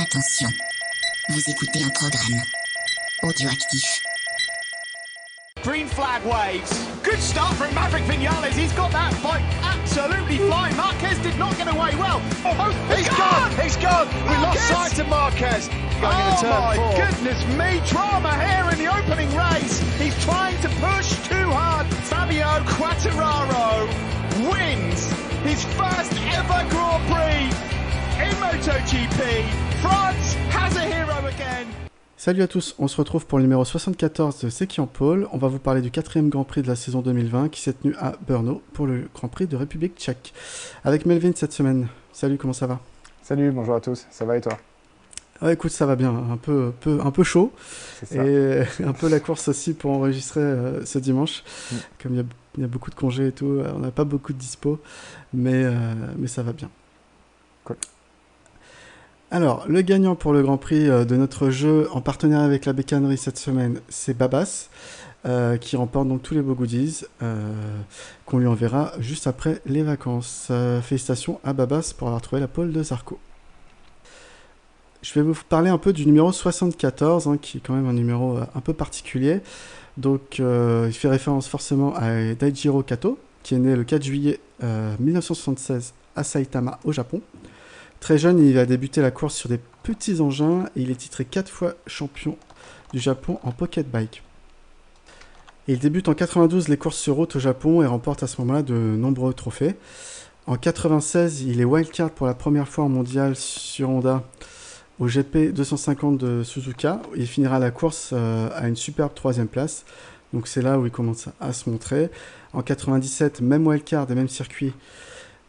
Attention, vous écoutez un programme audioactif. Green flag waves. Good start from Maverick Vinales. He's got that bike absolutely flying. Marquez did not get away well. Oh, he's gone! He's gone! We lost Marquez! sight of Marquez. Going into turn Oh my four. goodness me, drama here in the opening race. He's trying to push too hard. Fabio Quartararo wins his first ever Grand Prix in MotoGP. France has a hero again. Salut à tous, on se retrouve pour le numéro 74 de C'est qui en pôle. On va vous parler du 4e Grand Prix de la saison 2020 qui s'est tenu à Brno pour le Grand Prix de République tchèque. Avec Melvin cette semaine. Salut, comment ça va ? Salut, bonjour à tous, ça va et toi ? Ouais, écoute, ça va bien, un peu chaud. C'est ça. Et un peu la course aussi pour enregistrer ce dimanche. Comme il y a beaucoup de congés et tout, on n'a pas beaucoup de dispo, mais ça va bien. Cool. Alors, le gagnant pour le Grand Prix de notre jeu en partenariat avec la bécannerie cette semaine, c'est Babas, qui remporte donc tous les beaux goodies qu'on lui enverra juste après les vacances. Félicitations à Babas pour avoir trouvé la pole de Zarco. Je vais vous parler un peu du numéro 74, qui est quand même un numéro un peu particulier. Donc, il fait référence forcément à Daijiro Kato, qui est né le 4 juillet 1976 à Saitama, au Japon. Très jeune, il a débuté la course sur des petits engins et il est titré 4 fois champion du Japon en pocket bike. Et il débute en 92 les courses sur route au Japon et remporte à ce moment-là de nombreux trophées. En 96, il est wildcard pour la première fois en mondial sur Honda au GP 250 de Suzuka. Il finira la course à une superbe 3e place. Donc c'est là où il commence à se montrer. En 97, même wildcard et même circuit,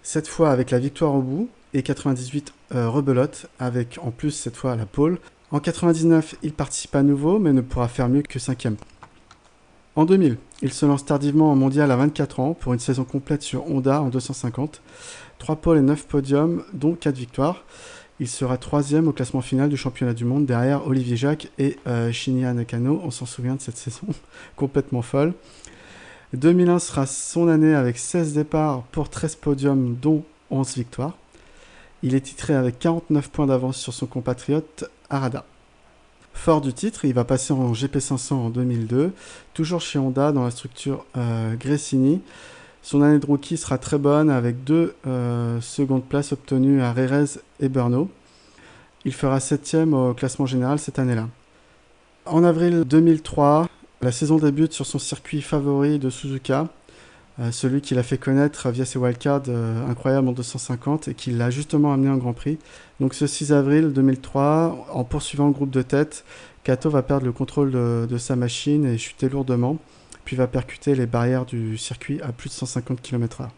cette fois avec la victoire au bout. Et 98 rebelote, avec en plus cette fois la pole. En 99, il participe à nouveau, mais ne pourra faire mieux que 5e. En 2000, il se lance tardivement en mondial à 24 ans pour une saison complète sur Honda en 250. 3 poles et 9 podiums, dont 4 victoires. Il sera 3e au classement final du championnat du monde derrière Olivier Jacques et Shinya Nakano. On s'en souvient de cette saison complètement folle. 2001 sera son année avec 16 départs pour 13 podiums, dont 11 victoires. Il est titré avec 49 points d'avance sur son compatriote Harada. Fort du titre, il va passer en GP500 en 2002, toujours chez Honda dans la structure Gresini. Son année de rookie sera très bonne avec 2 secondes places obtenues à Jerez et Brno. Il fera 7e au classement général cette année-là. En avril 2003, la saison débute sur son circuit favori de Suzuka. Celui qui l'a fait connaître via ses wildcards incroyables en 250 et qui l'a justement amené en Grand Prix. Donc ce 6 avril 2003, en poursuivant le groupe de tête, Kato va perdre le contrôle de sa machine et chuter lourdement, puis va percuter les barrières du circuit à plus de 150 km/h.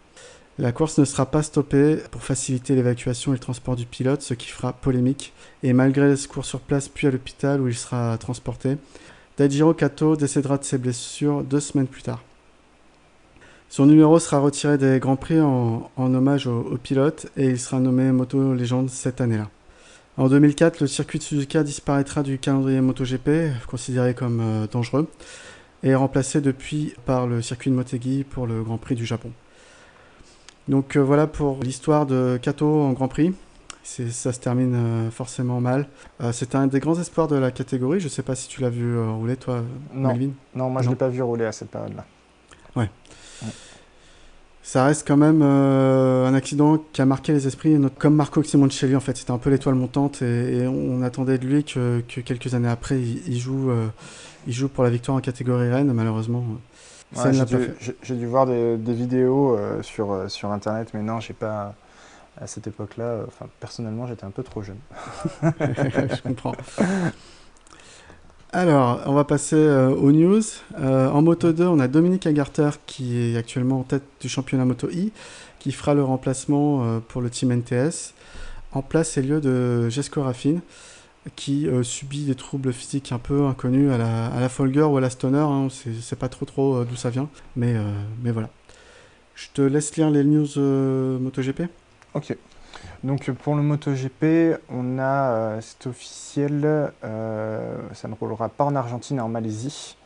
La course ne sera pas stoppée pour faciliter l'évacuation et le transport du pilote, ce qui fera polémique. Et malgré les secours sur place puis à l'hôpital où il sera transporté, Daijiro Kato décédera de ses blessures 2 semaines plus tard. Son numéro sera retiré des Grands Prix en hommage au pilote et il sera nommé Moto Legend cette année-là. En 2004, le circuit de Suzuka disparaîtra du calendrier MotoGP, considéré comme dangereux, et est remplacé depuis par le circuit de Motegi pour le Grand Prix du Japon. Donc voilà pour l'histoire de Kato en Grand Prix. Ça se termine forcément mal. C'est un des grands espoirs de la catégorie. Je ne sais pas si tu l'as vu rouler, toi, Melvin. Non, moi je ne l'ai pas vu rouler à cette période-là. Ouais. Ça reste quand même un accident qui a marqué les esprits, comme Marco Simoncelli en fait. C'était un peu l'étoile montante et on attendait de lui que quelques années après il joue pour la victoire en catégorie reine. Malheureusement, ça ne l'a pas fait. J'ai dû voir des vidéos sur internet, mais non, j'ai pas à cette époque-là. Enfin, personnellement, j'étais un peu trop jeune. Je comprends. Alors, on va passer aux news. En Moto 2, on a Dominique Agarter qui est actuellement en tête du championnat Moto I, qui fera le remplacement pour le team NTS. En place et lieu de Jesco Raffin, qui subit des troubles physiques un peu inconnus à la Folger ou à la Stoner. On sait pas trop d'où ça vient, mais voilà. Je te laisse lire les news MotoGP. Ok. Donc pour le MotoGP, on a, c'est officiel, ça ne roulera pas en Argentine et en Malaisie,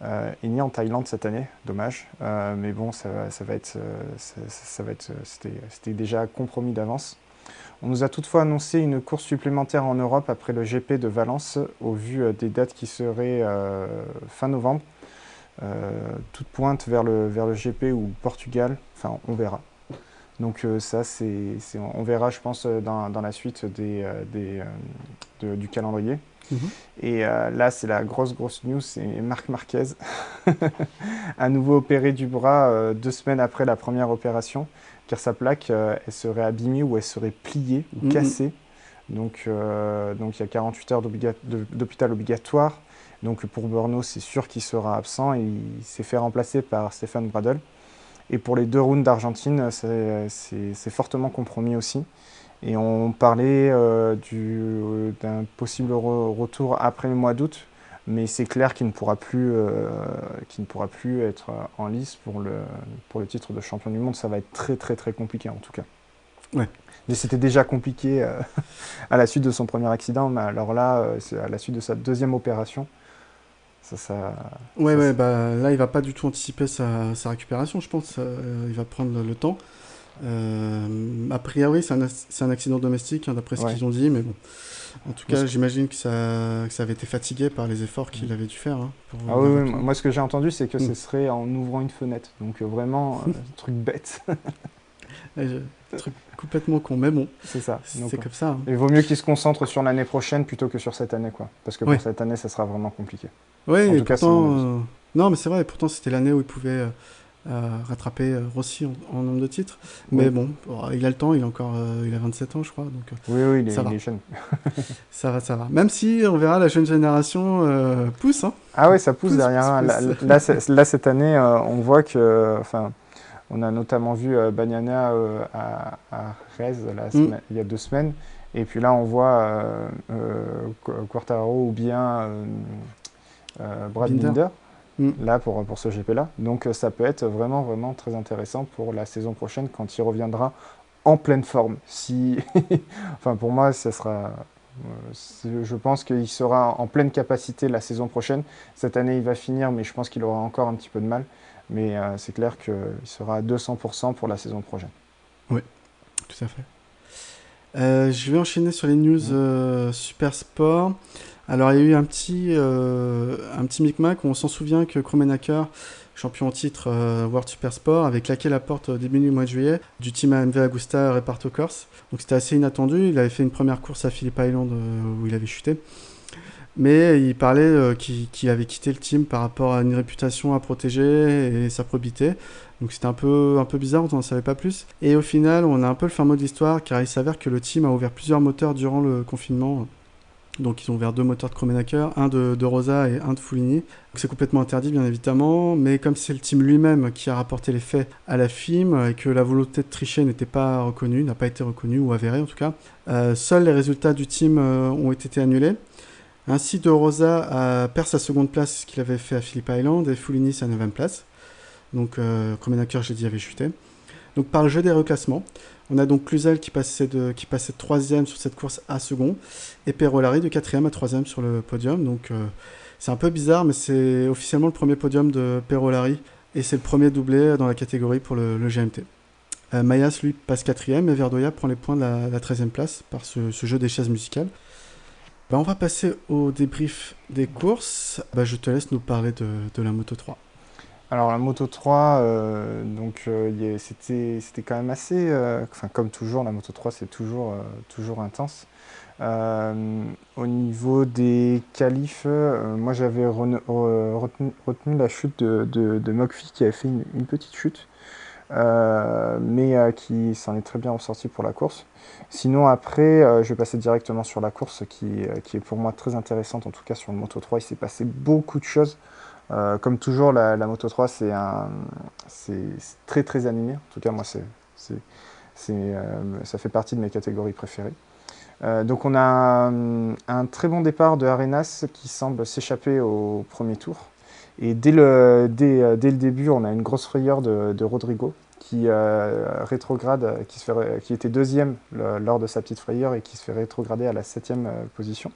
et ni en Thaïlande cette année, dommage. Mais bon, ça va être, c'était déjà compromis d'avance. On nous a toutefois annoncé une course supplémentaire en Europe après le GP de Valence, au vu des dates qui seraient fin novembre. Toute pointe vers le GP ou Portugal, enfin on verra. Donc ça, on verra, je pense, dans la suite du calendrier. Et là, c'est la grosse news, c'est Marc Marquez, à nouveau opéré du bras 2 semaines après la première opération, car sa plaque, elle serait abîmée ou elle serait pliée ou cassée. Donc il y a 48 heures d'hôpital obligatoire. Donc pour Brno, c'est sûr qu'il sera absent et il s'est fait remplacer par Stefan Bradl. Et pour les 2 rounds d'Argentine, c'est fortement compromis aussi. Et on parlait d'un possible retour après le mois d'août, mais c'est clair qu'il ne pourra plus être en lice pour le titre de champion du monde. Ça va être très très très compliqué en tout cas. Ouais. Mais c'était déjà compliqué à la suite de son premier accident, mais alors là, c'est à la suite de sa 2e opération. Là, il va pas du tout anticiper sa récupération, je pense. Il va prendre le temps. A priori, c'est un accident domestique, hein, d'après ce qu'ils ont dit, mais bon. En tout cas, j'imagine que ça avait été fatigué par les efforts qu'il avait dû faire. Hein, moi, ce que j'ai entendu, c'est que ce serait en ouvrant une fenêtre. Donc, vraiment, un truc bête. Un truc complètement con, mais bon. C'est ça. C'est comme ça. Hein. Il vaut mieux qu'il se concentre sur l'année prochaine plutôt que sur cette année, quoi. Parce que pour cette année, ça sera vraiment compliqué. Oui, et pourtant... non, mais c'est vrai, pourtant, c'était l'année où il pouvait... rattraper Rossi en nombre de titres, mais bon, il a le temps, il a 27 ans je crois, donc il est jeune. ça va, même si on verra la jeune génération pousse, hein. Ah ouais, ça pousse derrière. Là, cette année, on voit que, on a notamment vu Bagnaia à Jerez il y a 2 semaines, et puis là on voit Quartararo ou bien Brad Binder. Là pour ce GP-là. Donc ça peut être vraiment, vraiment très intéressant pour la saison prochaine quand il reviendra en pleine forme. Pour moi, ça sera... je pense qu'il sera en pleine capacité la saison prochaine. Cette année, il va finir, mais je pense qu'il aura encore un petit peu de mal. Mais c'est clair qu'il sera à 200% pour la saison prochaine. Oui, tout à fait. Je vais enchaîner sur les news Super Sport. Alors, il y a eu un petit micmac. On s'en souvient que Krummenacher, champion en titre World Super Sport, avait claqué la porte au début du mois de juillet du team AMV Agusta Reparto Corse. Donc, c'était assez inattendu. Il avait fait une première course à Phillip Island où il avait chuté. Mais il parlait qu'il avait quitté le team par rapport à une réputation à protéger et sa probité. Donc, c'était un peu bizarre, on n'en savait pas plus. Et au final, on a un peu le fin mot de l'histoire, car il s'avère que le team a ouvert plusieurs moteurs durant le confinement. Donc ils ont ouvert 2 moteurs de Krummenacher, un de Rosa et un de Foligny. Donc c'est complètement interdit bien évidemment, mais comme c'est le team lui-même qui a rapporté les faits à la FIM et que la volonté de tricher n'a pas été reconnue ou avérée en tout cas, seuls les résultats du team ont été annulés. Ainsi De Rosa perd sa 2e place, ce qu'il avait fait à Phillip Island, et Foligny sa 9e place. Donc Krummenacher, j'ai dit, avait chuté. Donc par le jeu des reclassements, on a donc Cluzel qui passait de 3e sur cette course à second, et Perolari de 4e à 3e sur le podium. Donc c'est un peu bizarre, mais c'est officiellement le premier podium de Perolari, et c'est le premier doublé dans la catégorie pour le GMT. Mayas, lui, passe 4e, et Verdoya prend les points de la 13e place par ce jeu des chaises musicales. On va passer au débrief des courses. Je te laisse nous parler de la Moto 3. Alors la Moto 3, c'était quand même assez... comme toujours, la Moto 3, c'est toujours intense. Au niveau des qualifs, moi j'avais retenu la chute de Mokfi qui avait fait une petite chute, mais qui s'en est très bien ressorti pour la course. Sinon après, je vais passer directement sur la course qui est pour moi très intéressante, en tout cas sur le Moto 3, il s'est passé beaucoup de choses. Comme toujours, la Moto 3, c'est très très animé. En tout cas, moi, ça fait partie de mes catégories préférées. Donc on a un très bon départ de Arenas qui semble s'échapper au premier tour. Et dès le début, on a une grosse frayeur de Rodrigo qui rétrograde, qui était 2e lors de sa petite frayeur et qui se fait rétrograder à la 7e position.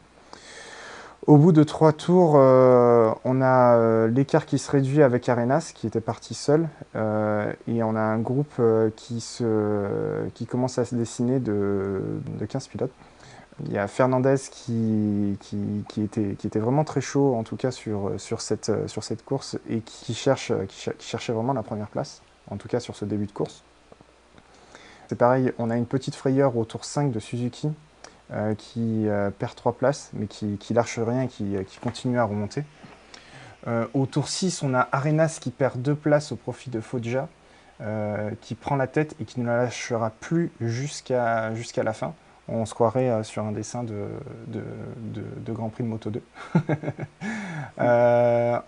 Au bout de 3 tours, on a l'écart qui se réduit avec Arenas, qui était parti seul, et on a un groupe qui commence à se dessiner de 15 pilotes. Il y a Fernandez qui était vraiment très chaud, en tout cas sur cette course, et qui cherchait vraiment la première place, en tout cas sur ce début de course. C'est pareil, on a une petite frayeur au tour 5 de Suzuki, qui perd 3 places, mais qui lâche rien et qui continue à remonter. Au tour 6, on a Arenas qui perd 2 places au profit de Foggia, qui prend la tête et qui ne la lâchera plus jusqu'à la fin. On se croirait sur un dessin de Grand Prix de Moto 2.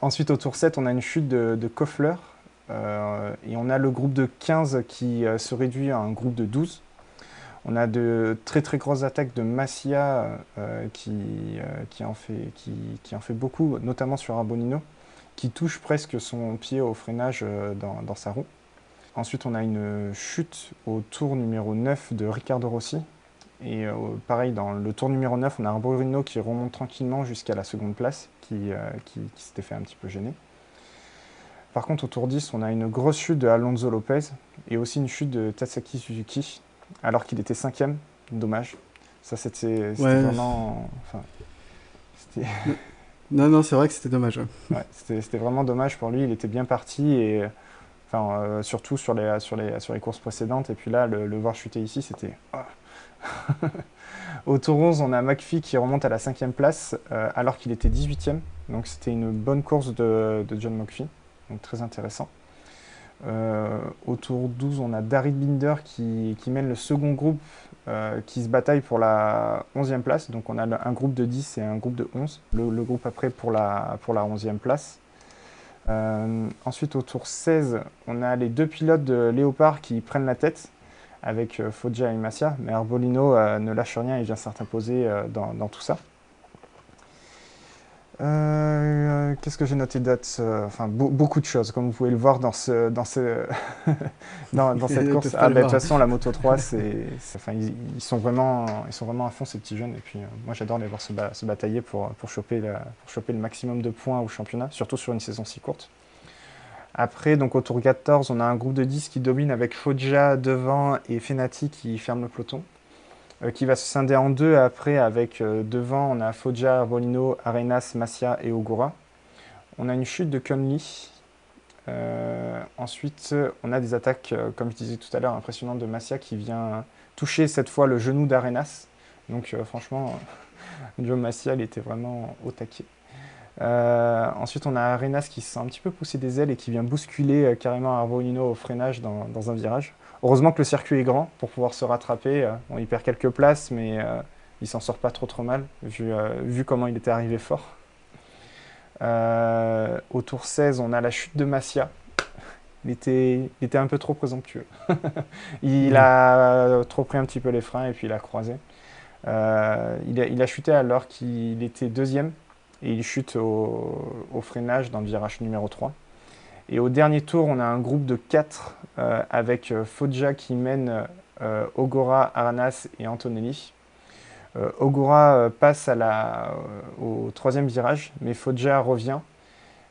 Ensuite, au tour 7, on a une chute de Koffler. Et on a le groupe de 15 qui se réduit à un groupe de 12. On a de très très grosses attaques de Massia qui en fait beaucoup, notamment sur Arbolino, qui touche presque son pied au freinage dans sa roue. Ensuite, on a une chute au tour numéro 9 de Riccardo Rossi. Et pareil, dans le tour numéro 9, on a Arbolino qui remonte tranquillement jusqu'à la seconde place, qui s'était fait un petit peu gêner. Par contre, au tour 10, on a une grosse chute de Alonso Lopez et aussi une chute de Tatsuki Suzuki, alors qu'il était 5e. Dommage. Ça, c'était vraiment... Enfin, non, c'est vrai que c'était dommage. Ouais, c'était vraiment dommage pour lui. Il était bien parti, et surtout sur les courses précédentes. Et puis là, le voir chuter ici, c'était... Au tour 11, on a McPhee qui remonte à la 5e place, alors qu'il était 18e. Donc c'était une bonne course de John McPhee. Donc très intéressant. Au tour 12, on a David Binder qui mène le second groupe, qui se bataille pour la 11e place. Donc on a un groupe de 10 et un groupe de 11. Le groupe après pour la 11e place. Ensuite, au tour 16, on a les 2 pilotes de Léopard qui prennent la tête avec Foggia et Massia. Mais Arbolino ne lâche rien et vient s'imposer dans tout ça. Qu'est-ce que j'ai noté d'autre? Beaucoup de choses, comme vous pouvez le voir dans cette course. De toute façon, la Moto 3, ils sont vraiment à fond, ces petits jeunes. Et puis, moi, j'adore les voir se batailler pour choper le maximum de points au championnat, surtout sur une saison si courte. Après, donc au tour 14, on a un groupe de 10 qui domine avec Foggia devant et Fenati qui ferme le peloton. Qui va se scinder en deux après, avec devant on a Foggia, Arbolino, Arenas, Massia et Ogura. On a une chute de Conley. Ensuite, on a des attaques, comme je disais tout à l'heure, impressionnantes de Massia qui vient toucher cette fois le genou d'Arenas. Donc franchement, Joe Massia, il était vraiment au taquet. Ensuite, on a Arenas qui se sent un petit peu pousser des ailes et qui vient bousculer carrément Arbolino au freinage dans un virage. Heureusement que le circuit est grand pour pouvoir se rattraper. Il perd quelques places, mais il s'en sort pas trop mal, vu comment il était arrivé fort. Au tour 16, on a la chute de Massia. Il était un peu trop présomptueux. Il a trop pris un petit peu les freins et puis il a croisé. Il a chuté alors qu'il était 2e et il chute au freinage dans le virage numéro 3. Et au dernier tour, on a un groupe de 4 avec Foggia qui mène Ogura, Arenas et Antonelli. Ogura passe au 3e virage, mais Foggia revient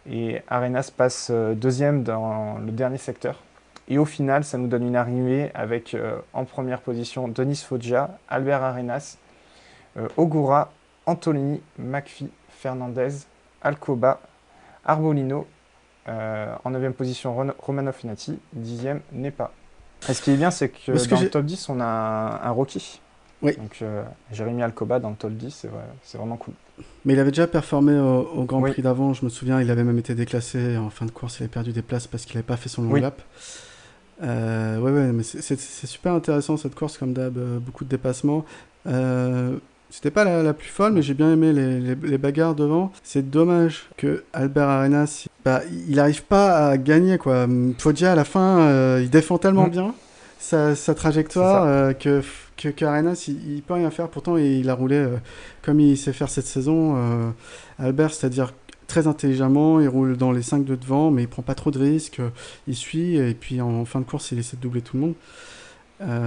et Arenas passe 2e dans le dernier secteur. Et au final, ça nous donne une arrivée avec en première position Denis Foggia, Albert Arenas, Ogura, Antonelli, McPhee, Fernandez, Alcoba, Arbolino. En 9e position, Romano Fenati, 10e, Nepa. Et ce qui est bien, c'est que dans le top 10, on a un rookie. Oui. Donc, Jérémy Alcoba dans le top 10, c'est vraiment cool. Mais il avait déjà performé au Grand Prix d'avant, je me souviens, il avait même été déclassé en fin de course, il avait perdu des places parce qu'il n'avait pas fait son long lap. Mais c'est super intéressant cette course, comme d'hab, beaucoup de dépassements. C'était pas la plus folle, mais j'ai bien aimé les bagarres devant. C'est dommage que Albert Arenas, il n'arrive pas à gagner, quoi. Foggia, à la fin, il défend tellement bien sa trajectoire que Arenas, il peut rien faire. Pourtant, il a roulé comme il sait faire cette saison. Albert, c'est-à-dire très intelligemment, il roule dans les 5 de devant, mais il prend pas trop de risques. Il suit, et puis en fin de course, il essaie de doubler tout le monde.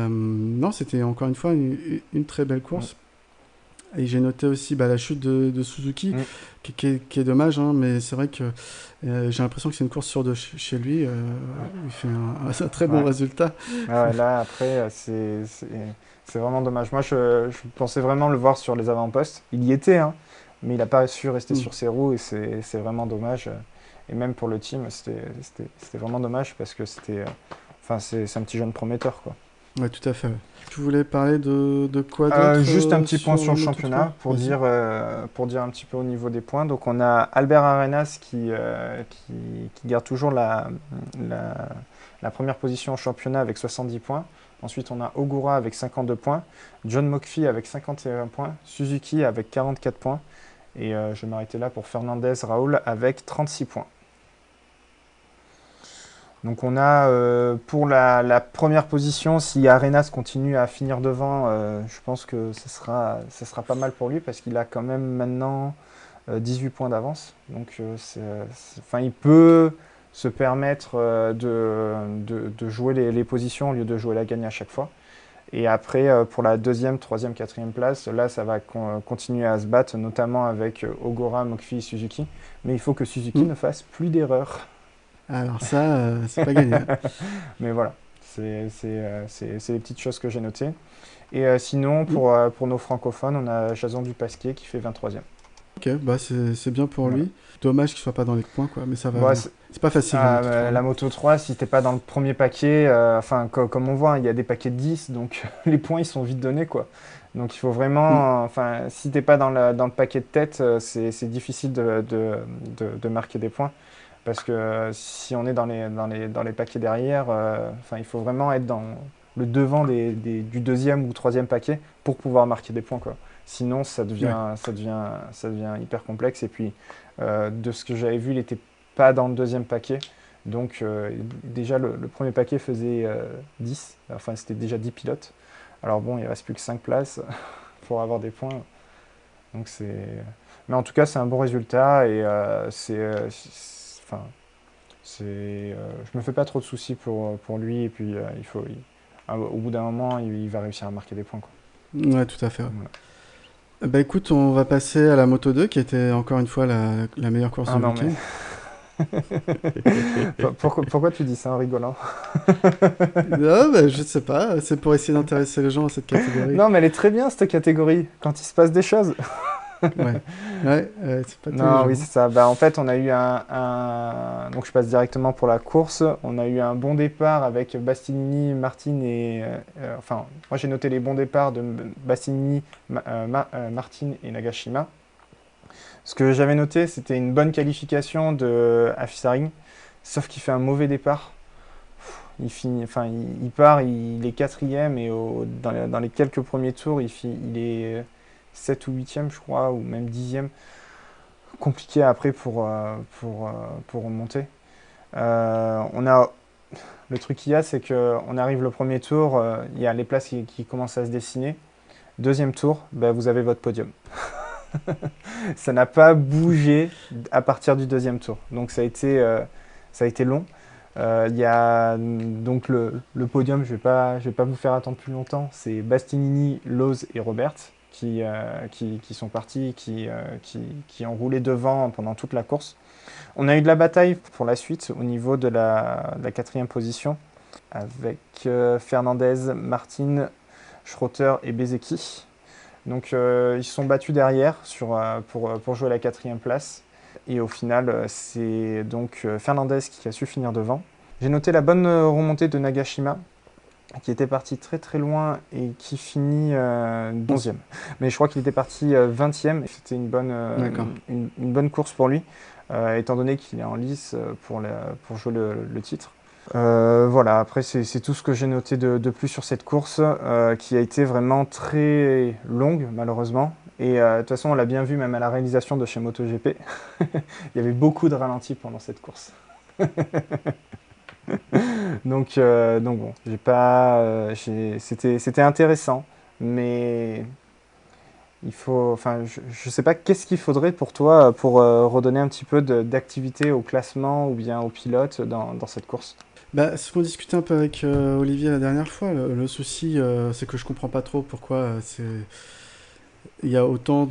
Non, c'était encore une fois une très belle course. Et j'ai noté aussi la chute de Suzuki, qui est dommage, hein, mais c'est vrai que j'ai l'impression que c'est une course sur deux chez lui. Il fait un très bon résultat. Là, après, c'est vraiment dommage. Moi, je pensais vraiment le voir sur les avant-postes. Il y était, hein, mais il n'a pas su rester sur ses roues et c'est vraiment dommage. Et même pour le team, c'était vraiment dommage parce que c'est un petit jeune prometteur, quoi. Ouais, tout à fait. Tu voulais parler de quoi d'autre Juste un petit point sur le Moto3 championnat pour Vas-y. dire un petit peu au niveau des points. Donc on a Albert Arenas qui garde toujours la première position au championnat avec 70 points. Ensuite on a Ogura avec 52 points, John Mokfi avec 51 points, Suzuki avec 44 points. Et je vais m'arrêter là pour Fernandez Raoul avec 36 points. Donc on a pour la première position, si Arenas continue à finir devant, je pense que ce sera pas mal pour lui parce qu'il a quand même maintenant 18 points d'avance. Donc il peut se permettre de jouer les positions au lieu de jouer la gagne à chaque fois. Et après, pour la deuxième, troisième, quatrième place, là, ça va continuer à se battre, notamment avec Ogura, Mokfi et Suzuki. Mais il faut que Suzuki ne fasse plus d'erreurs. Alors ça, c'est pas gagné. Mais voilà, c'est les petites choses que j'ai notées. Et sinon, pour nos francophones, on a Jason Dupasquier qui fait 23e. Ok, c'est bien pour lui. Dommage qu'il soit pas dans les points, quoi. Mais ça va. Bah, c'est pas facile. La Moto 3, si t'es pas dans le premier paquet, comme on voit, il y a des paquets de 10, donc les points ils sont vite donnés, quoi. Donc il faut vraiment, si t'es pas dans le paquet de tête, c'est difficile de marquer des points. Parce que si on est dans les paquets derrière, il faut vraiment être dans le devant du deuxième ou troisième paquet pour pouvoir marquer des points, quoi. Sinon, ça devient hyper complexe. Et puis, de ce que j'avais vu, il n'était pas dans le deuxième paquet. Donc, déjà, le premier paquet faisait 10. Enfin, c'était déjà 10 pilotes. Alors bon, il ne reste plus que 5 places pour avoir des points. Donc, mais en tout cas, c'est un bon résultat. Et je me fais pas trop de soucis pour lui. Et puis, au bout d'un moment, il va réussir à marquer des points, quoi. Ouais, tout à fait. Ouais. Voilà. Bah écoute, on va passer à la Moto 2, qui était encore une fois la meilleure course du week-end. Pourquoi tu dis ça en rigolant? Non, je sais pas, c'est pour essayer d'intéresser les gens à cette catégorie. Non, mais elle est très bien, cette catégorie, quand il se passe des choses. Ouais, c'est pas Non, oui, c'est ça. En fait, on a eu donc je passe directement pour la course. On a eu un bon départ avec Bastianini, Martin et... moi j'ai noté les bons départs de Bastianini, Martin et Nagashima. Ce que j'avais noté, c'était une bonne qualification de Afissaring, sauf qu'il fait un mauvais départ. Il part, il est 4e et dans les quelques premiers tours, il est 7 ou 8e, je crois, ou même 10e. Compliqué après pour remonter. Le truc qu'il y a, c'est qu'on arrive le premier tour, il y a les places qui commencent à se dessiner. Deuxième tour, vous avez votre podium. Ça n'a pas bougé à partir du deuxième tour. Donc ça a été long. Il y a donc le podium, je vais pas vous faire attendre plus longtemps. C'est Bastianini, Lowe's et Robert qui sont partis, qui ont roulé devant pendant toute la course. On a eu de la bataille pour la suite au niveau de la 4e position avec Fernandez, Martin, Schroeter et Bezeki. Donc ils se sont battus derrière pour jouer la 4e place. Et au final, c'est donc Fernandez qui a su finir devant. J'ai noté la bonne remontée de Nagashima, qui était parti très très loin et qui finit 11e. Mais je crois qu'il était parti 20e. C'était une bonne course pour lui, étant donné qu'il est en lice pour jouer le titre. Voilà, après c'est tout ce que j'ai noté de plus sur cette course, qui a été vraiment très longue malheureusement. Et de toute façon, on l'a bien vu même à la réalisation de chez MotoGP. Il y avait beaucoup de ralentis pendant cette course. donc bon, c'était intéressant, mais je sais pas, qu'est-ce qu'il faudrait pour toi pour redonner un petit peu d'activité au classement ou bien au pilote dans cette course? Ce qu'on discutait un peu avec Olivier la dernière fois, le souci, c'est que je comprends pas trop pourquoi il y a autant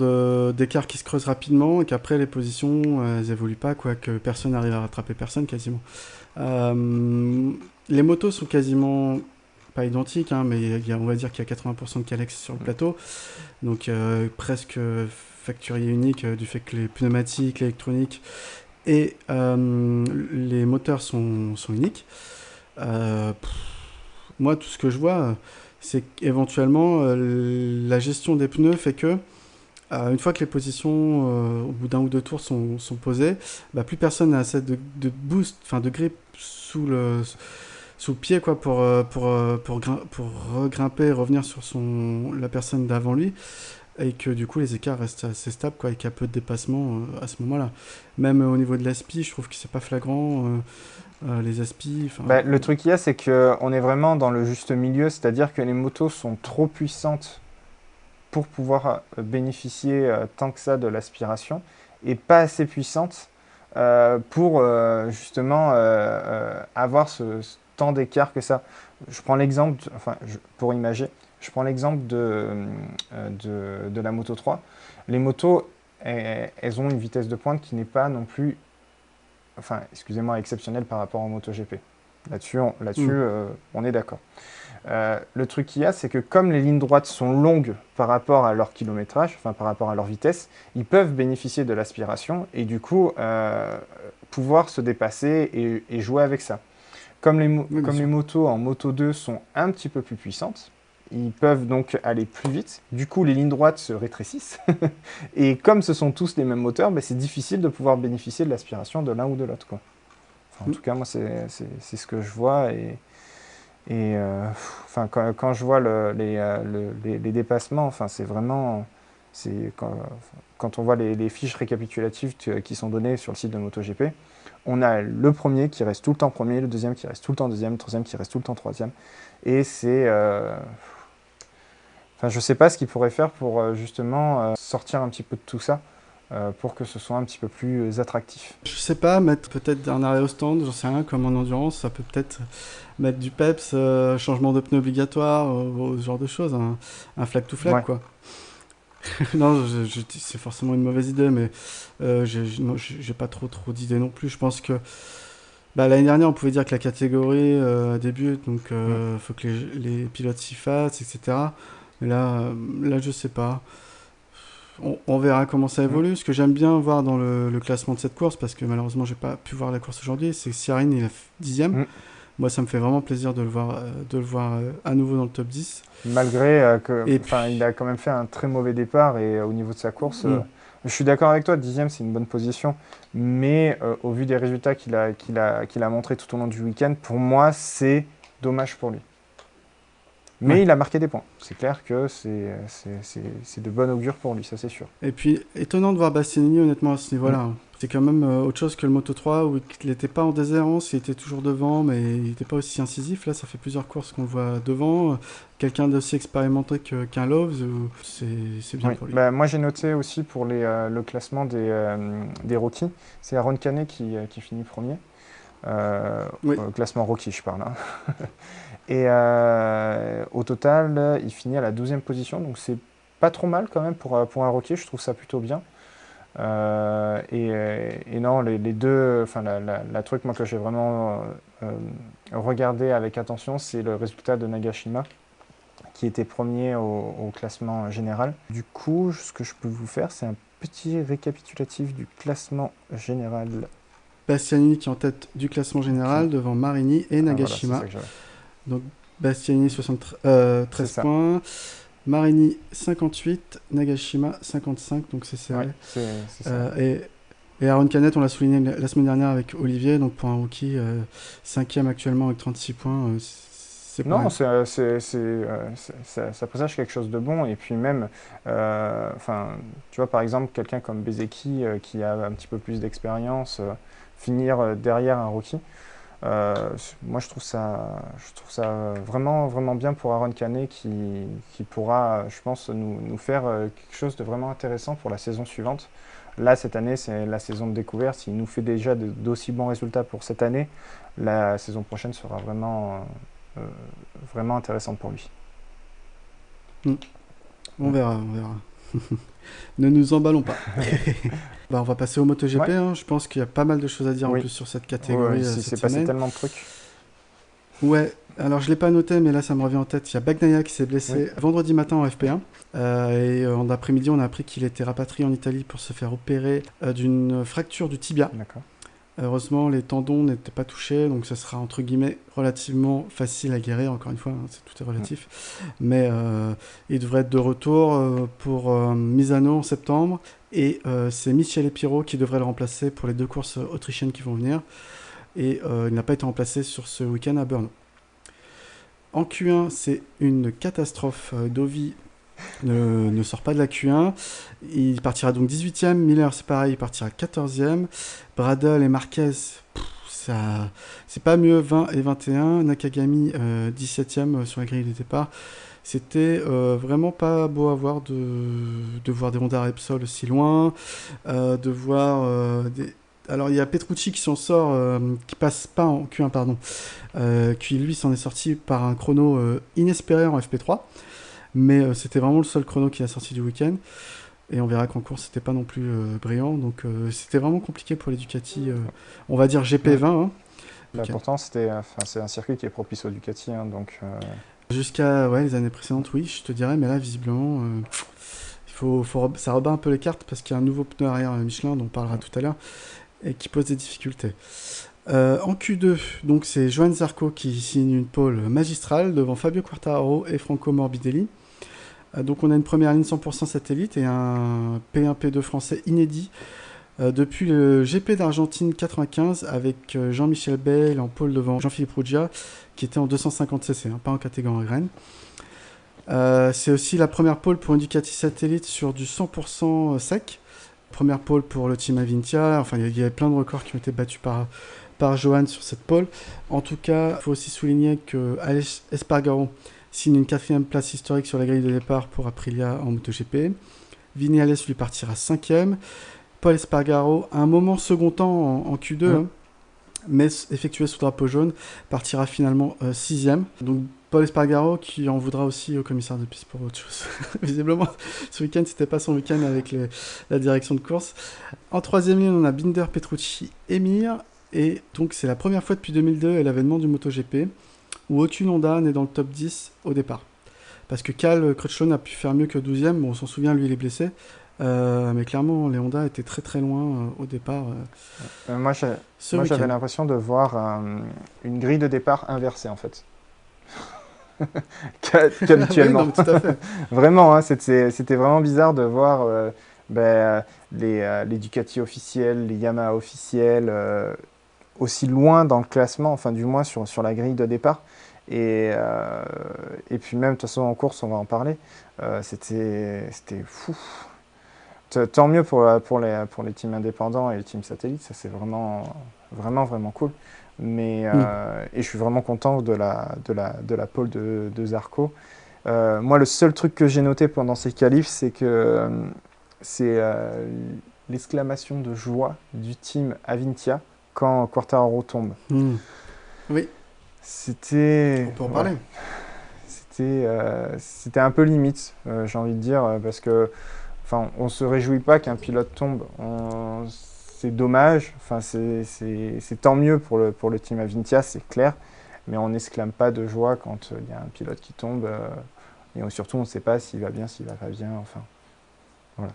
d'écarts qui se creusent rapidement et qu'après les positions elles évoluent pas, quoi, que personne n'arrive à rattraper personne quasiment. Les motos sont quasiment pas identiques, hein, mais on va dire qu'il y a 80% de Calex sur le plateau, donc presque facturier unique du fait que les pneumatiques, l'électronique et les moteurs sont uniques. Moi, tout ce que je vois, c'est qu'éventuellement, la gestion des pneus fait que, une fois que les positions, au bout d'un ou deux tours, sont posées, bah, plus personne n'a assez de boost, enfin de grip sous le pied, quoi, pour regrimper et revenir sur la personne d'avant lui. Et que du coup les écarts restent assez stables, quoi, et qu'il y a peu de dépassement à ce moment-là. Même au niveau de l'aspi, je trouve que c'est pas flagrant. Les aspis. Bah, le truc qu'il y a, c'est qu'on est vraiment dans le juste milieu, c'est-à-dire que les motos sont trop puissantes pour pouvoir bénéficier tant que ça de l'aspiration, et pas assez puissantes pour justement avoir ce tant d'écart que ça. Je prends l'exemple, pour imager, je prends l'exemple de la Moto 3. Les motos, elles ont une vitesse de pointe qui n'est pas non plus, exceptionnelle par rapport au MotoGP. Là-dessus, on est d'accord. Le truc qu'il y a, c'est que comme les lignes droites sont longues par rapport à leur kilométrage, par rapport à leur vitesse, ils peuvent bénéficier de l'aspiration et du coup pouvoir se dépasser et jouer avec ça. Comme les motos en Moto 2 sont un petit peu plus puissantes, ils peuvent donc aller plus vite. Du coup, les lignes droites se rétrécissent. Et comme ce sont tous les mêmes moteurs, c'est difficile de pouvoir bénéficier de l'aspiration de l'un ou de l'autre, quoi. En tout cas, moi, c'est ce que je vois. Quand je vois les dépassements, c'est vraiment... Quand on voit les fiches récapitulatives qui sont données sur le site de MotoGP, on a le premier qui reste tout le temps premier, le deuxième qui reste tout le temps deuxième, le troisième qui reste tout le temps troisième. Et c'est... je ne sais pas ce qu'ils pourraient faire pour justement sortir un petit peu de tout ça, pour que ce soit un petit peu plus attractif. Je sais pas, mettre peut-être un arrêt au stand, j'en sais rien, comme en endurance, ça peut peut-être mettre du peps, changement de pneu obligatoire, ce genre de choses, un flag to flag, quoi. Non, c'est forcément une mauvaise idée, mais j'ai pas trop d'idées non plus. Je pense que l'année dernière, on pouvait dire que la catégorie débute, donc faut que les pilotes s'y fassent, etc. Mais là, je sais pas. On verra comment ça évolue. Ce que j'aime bien voir dans le classement de cette course, parce que malheureusement, j'ai pas pu voir la course aujourd'hui, c'est que Ciarin, il est 10e. Moi, ça me fait vraiment plaisir de le voir à nouveau dans le top 10. Malgré il a quand même fait un très mauvais départ et au niveau de sa course, je suis d'accord avec toi, 10e, c'est une bonne position. Mais au vu des résultats qu'il a montré tout au long du week-end, pour moi, c'est dommage pour lui. Mais il a marqué des points. C'est clair que c'est de bon augure pour lui, ça c'est sûr. Et puis, étonnant de voir Bastianini, honnêtement, à ce niveau-là. C'est quand même autre chose que le Moto 3, où il n'était pas en déshérence, il était toujours devant, mais il n'était pas aussi incisif. Là, ça fait plusieurs courses qu'on le voit devant. Quelqu'un d'aussi expérimenté qu'un Loves, c'est bien pour lui. Moi, j'ai noté aussi pour le classement des rookies, c'est Aaron Canet qui finit premier. Classement rookie, je parle. Hein. Et au total, il finit à la 12e position, donc c'est pas trop mal quand même pour un rookie, je trouve ça plutôt bien. Et non, les deux, la truc moi, que j'ai vraiment regardé avec attention, c'est le résultat de Nagashima, qui était premier au classement général. Du coup, ce que je peux vous faire, c'est un petit récapitulatif du classement général. Bastianini qui est en tête du classement général devant Marini et Nagashima. Voilà, donc Bastianini 13 points, Marini 58, Nagashima 55, donc c'est serré. Ouais, c'est ça. Et Aaron Canet, on l'a souligné la semaine dernière avec Olivier, donc pour un rookie 5e actuellement avec 36 points. Non, ça présage quelque chose de bon. Et puis même, tu vois, par exemple, quelqu'un comme Bezeki, qui a un petit peu plus d'expérience, finir derrière un rookie, moi je trouve ça vraiment, vraiment bien pour Aaron Canet qui pourra, je pense, nous faire quelque chose de vraiment intéressant pour la saison suivante. Là, cette année, c'est la saison de découverte. S'il nous fait déjà d'aussi bons résultats pour cette année, la saison prochaine sera vraiment... vraiment intéressante pour lui. On verra. Ne nous emballons pas. On va passer au MotoGP. Ouais. Hein. Je pense qu'il y a pas mal de choses à dire en Oui. plus sur cette catégorie si cette c'est passé semaine. tellement de trucs. Ouais, alors je l'ai pas noté, mais là ça me revient en tête. Il y a Bagnaia qui s'est blessé vendredi matin en FP1. En après-midi, on a appris qu'il était rapatrié en Italie pour se faire opérer d'une fracture du tibia. D'accord. Heureusement, les tendons n'étaient pas touchés, donc ça sera entre guillemets relativement facile à guérir. Encore une fois, hein, tout est relatif. Mais il devrait être de retour pour Misano en septembre. Et c'est Michele Pirro qui devrait le remplacer pour les 2 courses autrichiennes qui vont venir. Et il n'a pas été remplacé sur ce week-end à Brno. En Q1, c'est une catastrophe. Dovi ne sort pas de la Q1. Il partira donc 18e. Miller, c'est pareil, il partira 14e. Bradle et Marquez, c'est pas mieux, 20 et 21. Nakagami, 17e sur la grille de départ. C'était vraiment pas beau à voir de voir des Honda Repsol aussi loin, de voir des... Alors il y a Petrucci qui s'en sort, qui passe pas en Q1, pardon, qui lui s'en est sorti par un chrono inespéré en FP3, mais c'était vraiment le seul chrono qui a sorti du week-end, et on verra qu'en course c'était pas non plus brillant, donc c'était vraiment compliqué pour les Ducati, on va dire GP20. Hein. Okay. Pourtant c'est un circuit qui est propice aux Ducati, hein, donc... Jusqu'à les années précédentes, oui, je te dirais, mais là visiblement... ça rebat un peu les cartes parce qu'il y a un nouveau pneu arrière Michelin dont on parlera tout à l'heure et qui pose des difficultés. En Q2, donc c'est Johan Zarco qui signe une pole magistrale devant Fabio Quartararo et Franco Morbidelli. Donc on a une première ligne 100% satellite et un P1 P2 français inédit depuis le GP d'Argentine 95 avec Jean-Michel Bale en pole devant Jean-Philippe Ruggia qui était en 250cc, pas en catégorie graine. C'est aussi la première pole pour une Ducati satellite sur du 100% sec. Première pole pour le team Avintia. Enfin, il y avait plein de records qui ont été battus par Johan sur cette pole. En tout cas, il faut aussi souligner que Alex Espargaro signe une 4e place historique sur la grille de départ pour Aprilia en MotoGP. Viñales lui partira 5e. Paul Espargaro, à un moment second temps en Q2, hein, mais effectué sous drapeau jaune, partira finalement 6e. Donc Paul Espargaro qui en voudra aussi au commissaire de piste pour autre chose. Visiblement, ce week-end, c'était pas son week-end avec la direction de course. En 3e ligne, on a Binder, Petrucci et Mir. Et donc, c'est la première fois depuis 2002 et l'avènement du MotoGP où aucune Honda n'est dans le top 10 au départ. Parce que Cal Crutchlow a pu faire mieux que 12e. Bon, on s'en souvient, lui, il est blessé. Mais clairement, les Honda étaient très très loin au départ. Moi, j'avais l'impression de voir une grille de départ inversée, en fait. Qu'habituellement. Oui, non, tout à fait. Vraiment, hein, c'était vraiment bizarre de voir les Ducati officiels, les Yamaha officiels aussi loin dans le classement, enfin du moins sur la grille de départ. Et puis même, de toute façon, en course, on va en parler. C'était fou. Tant mieux pour les teams indépendants et les teams satellites, ça c'est vraiment cool. Mais et je suis vraiment content de la pole de Zarco. Moi, le seul truc que j'ai noté pendant ces qualifs, c'est que c'est l'exclamation de joie du team Avintia quand Quartararo tombe. Oui. C'était... On peut en parler. C'était un peu limite, j'ai envie de dire, parce que enfin, on se réjouit pas qu'un pilote tombe. C'est dommage. Enfin, c'est tant mieux pour le team Avintia, c'est clair. Mais on n'exclame pas de joie quand il y a un pilote qui tombe. Et surtout, on ne sait pas s'il va bien, s'il va pas bien. Enfin, voilà.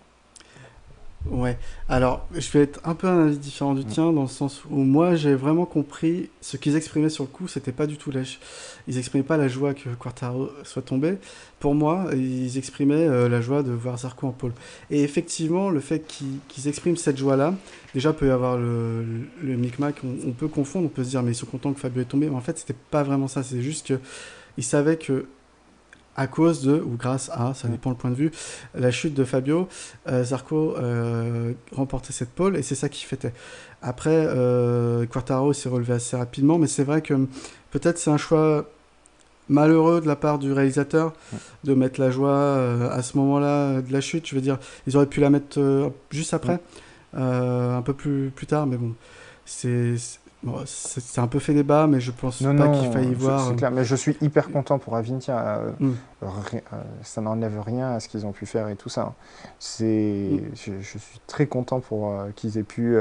Ouais. Alors, je vais être un peu un avis différent du tien, dans le sens où moi, j'ai vraiment compris ce qu'ils exprimaient sur le coup, c'était pas du tout lèche. Ils exprimaient pas la joie que Quartararo soit tombé. Pour moi, ils exprimaient la joie de voir Zarco en pole. Et effectivement, le fait qu'ils expriment cette joie-là, déjà, peut y avoir le micmac, on peut confondre, on peut se dire, mais ils sont contents que Fabio est tombé. Mais en fait, c'était pas vraiment ça, c'est juste qu'ils savaient que à cause de, ou grâce à, ça dépend le point de vue, la chute de Fabio, Zarco remportait cette pole, et c'est ça qui fêtait. Après, Quartararo s'est relevé assez rapidement, mais c'est vrai que peut-être c'est un choix malheureux de la part du réalisateur de mettre la joie à ce moment-là de la chute. Je veux dire, ils auraient pu la mettre juste après, un peu plus tard, mais bon, Bon, c'est un peu fait débat, mais je pense Non, pas non, qu'il faille y voir. c'est clair. Mais je suis hyper content pour Avintia. Mm. Ça n'enlève rien à ce qu'ils ont pu faire et tout ça, hein. Je suis très content pour qu'ils aient pu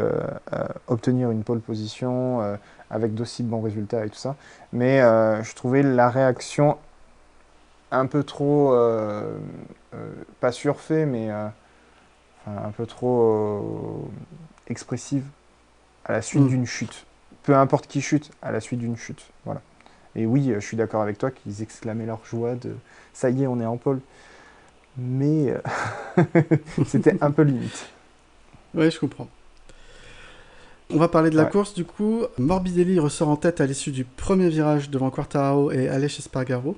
obtenir une pole position avec d'aussi bons résultats et tout ça. Mais je trouvais la réaction un peu trop, pas surfait, mais un peu trop expressive à la suite d'une chute. Peu importe qui chute, à la suite d'une chute. Voilà. Et oui, je suis d'accord avec toi qu'ils exclamaient leur joie de « ça y est, on est en pole ». Mais c'était un peu limite. Oui, je comprends. On va parler de la Ouais. course du coup. Morbidelli ressort en tête à l'issue du premier virage devant Quartararo et Aleix Espargaro.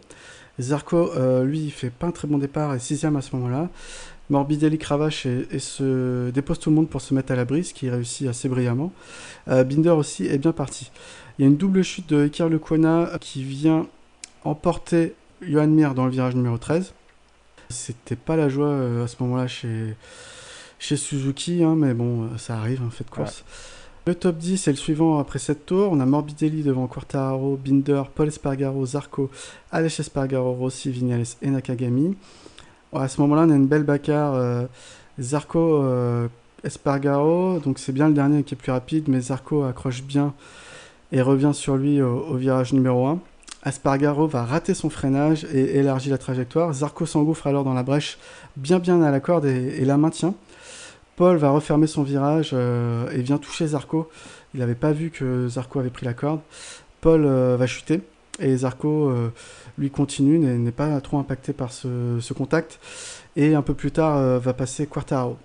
Zarco, lui, il fait pas un très bon départ et 6ème à ce moment-là. Morbidelli cravache et se dépose tout le monde pour se mettre à l'abri, ce qui réussit assez brillamment. Binder aussi est bien parti. Il y a une double chute de Iker Lecuona qui vient emporter Johan Mir dans le virage numéro 13. C'était pas la joie à ce moment-là chez Suzuki, hein, mais bon, ça arrive, en fait de course. Ouais. Le top 10 est le suivant après 7 tours. On a Morbidelli devant Quartararo, Binder, Paul Espargaro, Zarco, Aleix Espargaro, Rossi, Viñales et Nakagami. À ce moment-là, on a une belle bagarre. Zarco, Espargaro, donc c'est bien le dernier qui est plus rapide, mais Zarco accroche bien et revient sur lui au virage numéro 1. Espargaro va rater son freinage et élargit la trajectoire. Zarco s'engouffre alors dans la brèche bien à la corde et la maintient. Paul va refermer son virage et vient toucher Zarco. Il n'avait pas vu que Zarco avait pris la corde. Paul va chuter et Zarco, lui, continue, n'est pas trop impacté par ce contact. Et un peu plus tard, va passer Quartararo.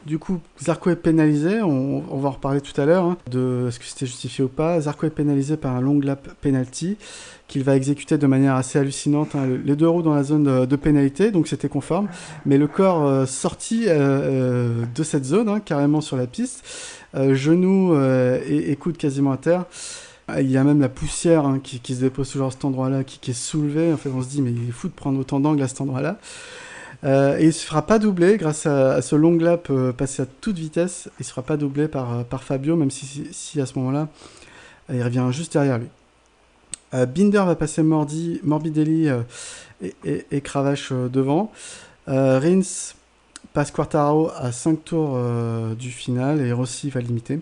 Du coup, Zarco est pénalisé, on va en reparler tout à l'heure, hein, de est-ce que c'était justifié ou pas. Zarco est pénalisé par un long lap penalty qu'il va exécuter de manière assez hallucinante, hein, les deux roues dans la zone de pénalité, donc c'était conforme, mais le corps sorti de cette zone, hein, carrément sur la piste, genoux et coude quasiment à terre. Il y a même la poussière, hein, qui se dépose toujours à cet endroit-là, qui est soulevée. En fait, on se dit, mais il est fou de prendre autant d'angles à cet endroit-là. Et il ne se fera pas doubler grâce à ce long lap passé à toute vitesse. Il ne se fera pas doubler par Fabio, même si à ce moment-là, il revient juste derrière lui. Binder va passer Morbidelli et cravache devant. Rins passe Quartararo à 5 tours du final et Rossi va limiter.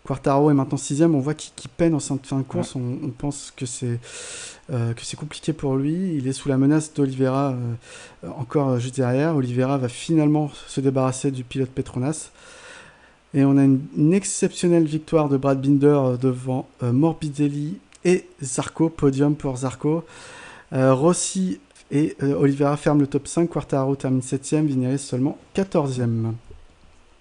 Quartararo est maintenant 6ème, on voit qu'il peine en fin de course, on pense que c'est compliqué pour lui, il est sous la menace d'Oliveira encore juste derrière. Oliveira va finalement se débarrasser du pilote Petronas. Et on a une exceptionnelle victoire de Brad Binder devant Morbidelli et Zarco, podium pour Zarco. Rossi et Oliveira ferment le top 5, Quartararo termine 7ème, Viñales seulement 14ème.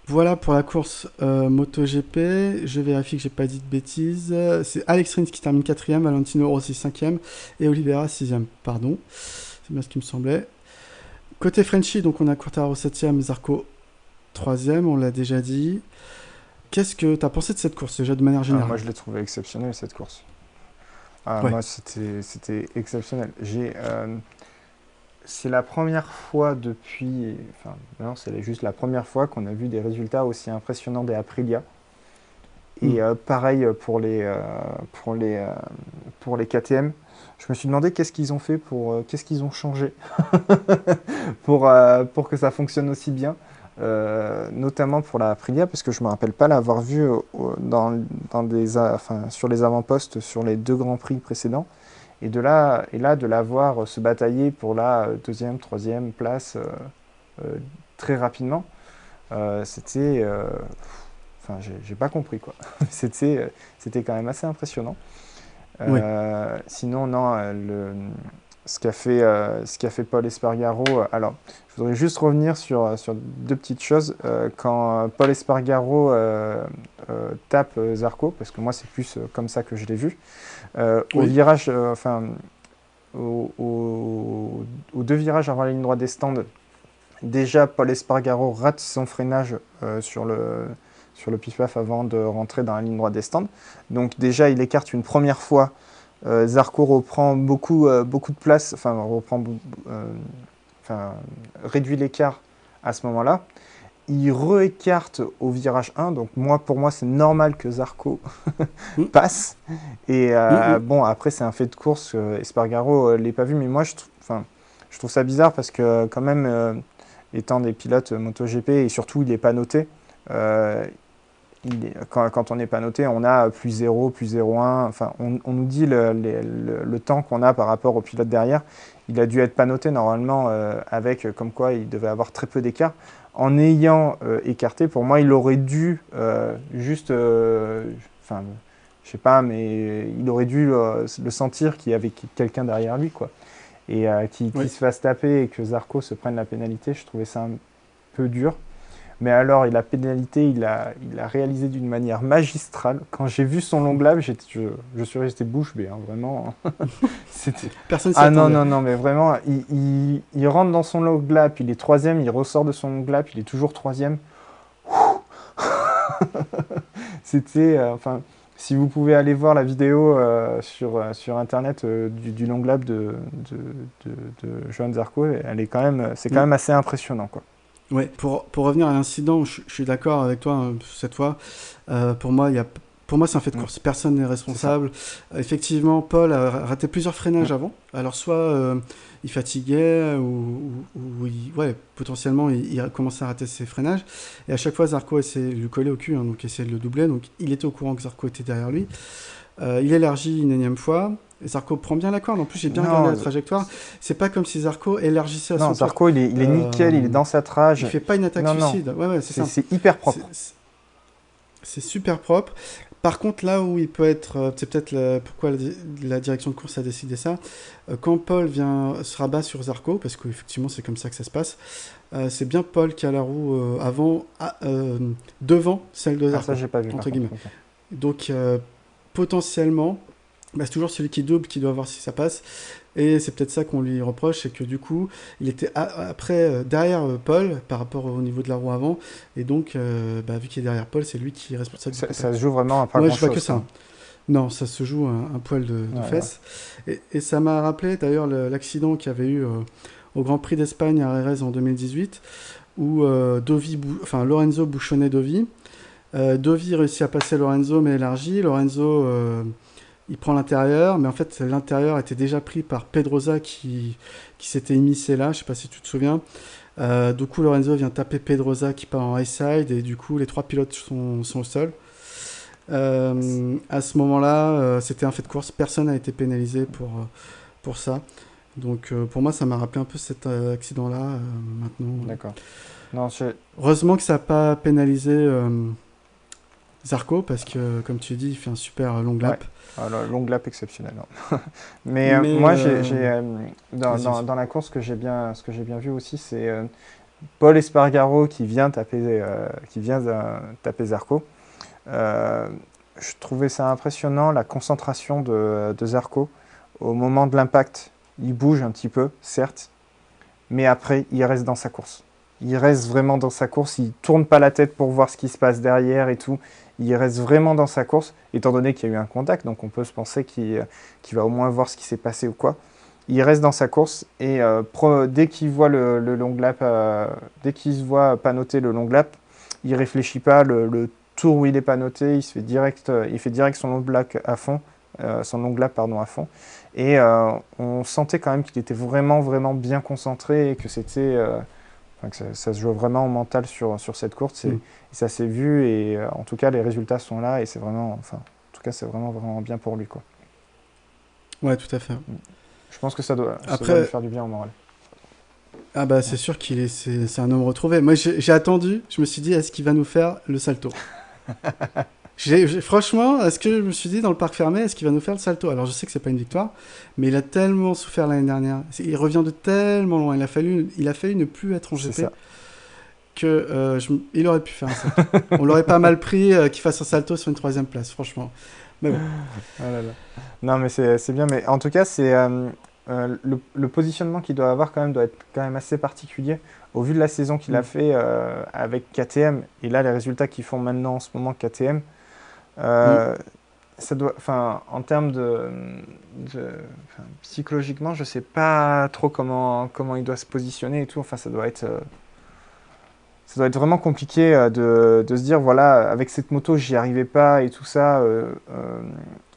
Voilà pour la course MotoGP. Je vérifie que j'ai pas dit de bêtises. C'est Alex Rins qui termine 4ème, Valentino Rossi 5ème et Oliveira 6ème. Pardon, c'est bien ce qui me semblait. Côté Frenchie, donc on a Quartararo 7ème, Zarco 3ème, on l'a déjà dit. Qu'est-ce que tu as pensé de cette course déjà de manière générale? Moi je l'ai trouvé exceptionnelle cette course. Ouais. Moi c'était exceptionnel. C'est la première fois depuis, enfin non, c'est juste la première fois qu'on a vu des résultats aussi impressionnants des Aprilia. Et pareil pour les KTM. Je me suis demandé qu'est-ce qu'ils ont fait qu'est-ce qu'ils ont changé pour que ça fonctionne aussi bien. Notamment pour la Aprilia, parce que je ne me rappelle pas l'avoir vu sur les avant-postes sur les 2 Grands Prix précédents. Et de la voir se batailler pour la 2e, 3e place très rapidement, c'était... j'ai pas compris, quoi. C'était quand même assez impressionnant. Oui. Sinon, non, ce qu'a fait Paul Espargaro... alors, je voudrais juste revenir sur 2 petites choses. Quand Paul Espargaro tape Zarco, parce que moi, c'est plus comme ça que je l'ai vu, au virage, aux 2 virages avant la ligne droite des stands, déjà Paul Espargaro rate son freinage sur le pif-paf avant de rentrer dans la ligne droite des stands. Donc déjà il écarte une première fois, Zarco reprend beaucoup de place, réduit l'écart à ce moment-là. il re-écarte au virage 1, donc pour moi, c'est normal que Zarco passe. Et bon, après, c'est un fait de course. Espargaro ne l'ai pas vu, mais moi, je trouve ça bizarre parce que, quand même, étant des pilotes MotoGP, et surtout, il n'est pas noté. Quand on n'est pas noté, on a plus 0, plus 0,1. Enfin, on nous dit le temps qu'on a par rapport au pilote derrière. Il a dû être pas noté normalement, avec comme quoi il devait avoir très peu d'écart. En ayant écarté, pour moi, il aurait dû juste, enfin, je sais pas, mais il aurait dû le sentir qu'il y avait quelqu'un derrière lui, quoi. Et qu'il se fasse taper et que Zarco se prenne la pénalité, je trouvais ça un peu dur. Mais alors, la pénalité, il a réalisé d'une manière magistrale. Quand j'ai vu son long lap, je suis resté bouche bée, hein, vraiment. Personne s'y attendait. attendait. Non, mais vraiment, il rentre dans son long lap, il est 3e, il ressort de son long lap, il est toujours 3e. C'était, enfin, si vous pouvez aller voir la vidéo sur Internet du long lap de Johan Zarco, c'est quand même assez impressionnant, quoi. Ouais, pour revenir à l'incident, je suis d'accord avec toi cette fois. Pour moi, c'est un fait de course. Personne n'est responsable. Effectivement, Paul a raté plusieurs freinages avant. Alors, soit il fatiguait ou potentiellement, il a commencé à rater ses freinages. Et à chaque fois, Zarco essayait de lui coller au cul, hein, donc essayait de le doubler. Donc, il était au courant que Zarco était derrière lui. Il élargit une énième fois. Et Zarco prend bien la corde. En plus, j'ai bien regardé la trajectoire. C'est pas comme si Zarco élargissait à son tour. Non, Zarco, il est nickel, il est dans sa trage. Il fait pas une attaque suicide. Ouais, c'est hyper propre. C'est super propre. Par contre, là où il peut être... c'est peut-être pourquoi la direction de course a décidé ça. Quand Paul se rabat sur Zarco, parce qu'effectivement, c'est comme ça que ça se passe, c'est bien Paul qui a la roue devant celle de Zarco. Ça, j'ai pas vu. Entre guillemets. Donc, potentiellement... c'est toujours celui qui double qui doit voir si ça passe. Et c'est peut-être ça qu'on lui reproche, c'est que du coup, il était derrière Paul par rapport au niveau de la roue avant. Et donc, vu qu'il est derrière Paul, c'est lui qui est responsable du contact. Ça se joue vraiment à pas grand-chose. Je vois que ça. Non, ça se joue un poil de fesses. Ouais. Et ça m'a rappelé d'ailleurs l'accident qu'il y avait eu au Grand Prix d'Espagne à Jerez en 2018, où Lorenzo bouchonnait Dovi. Dovi réussit à passer Lorenzo, mais élargi. Lorenzo... il prend l'intérieur, mais en fait, l'intérieur était déjà pris par Pedrosa qui s'était immiscé là, je sais pas si tu te souviens. Du coup, Lorenzo vient taper Pedrosa qui part en high side, et du coup, les trois pilotes sont au sol. À ce moment-là, c'était un fait de course, personne n'a été pénalisé pour ça. Donc, pour moi, ça m'a rappelé un peu cet accident-là, maintenant. D'accord. Heureusement que ça n'a pas pénalisé Zarco, parce que, comme tu dis, il fait un super long lap. Ouais. Alors, long lap exceptionnel. Mais moi, dans la course, ce que j'ai bien vu aussi, c'est Paul Espargaro qui vient taper Zarco. Je trouvais ça impressionnant, la concentration de Zarco. Au moment de l'impact, il bouge un petit peu, certes, mais après, il reste dans sa course. Il reste vraiment dans sa course, il ne tourne pas la tête pour voir ce qui se passe derrière et tout. Il reste vraiment dans sa course, étant donné qu'il y a eu un contact, donc on peut se penser qu'il va au moins voir ce qui s'est passé ou quoi. Il reste dans sa course et dès qu'il voit le long lap, dès qu'il se voit pas noter le long lap, il réfléchit pas. Le tour où il est pas noté, il fait direct son long lap à fond, à fond. Et on sentait quand même qu'il était vraiment, vraiment bien concentré et que c'était... que ça se joue vraiment au mental sur cette course et ça s'est vu et en tout cas les résultats sont là et c'est vraiment, c'est vraiment, vraiment bien pour lui, quoi. Ouais, tout à fait. Je pense que ça doit lui faire du bien au moral. Ah bah c'est sûr c'est un homme retrouvé. Moi j'ai attendu, je me suis dit est-ce qu'il va nous faire le salto. Franchement, est-ce que je me suis dit dans le parc fermé, est-ce qu'il va nous faire le salto? Alors je sais que c'est pas une victoire, mais il a tellement souffert l'année dernière. Il revient de tellement loin. Il a fallu ne plus être en GP que il aurait pu faire un salto. On l'aurait pas mal pris qu'il fasse un salto sur une 3e place, franchement. Mais bon. Oh là là. Non mais c'est bien, mais en tout cas c'est le positionnement qu'il doit avoir doit être quand même assez particulier au vu de la saison qu'il a fait avec KTM et là les résultats qu'ils font maintenant en ce moment KTM. Ça doit, en termes psychologiquement, je sais pas trop comment il doit se positionner et tout. Ça doit être ça doit être vraiment compliqué de se dire, voilà, avec cette moto, j'y arrivais pas et tout ça,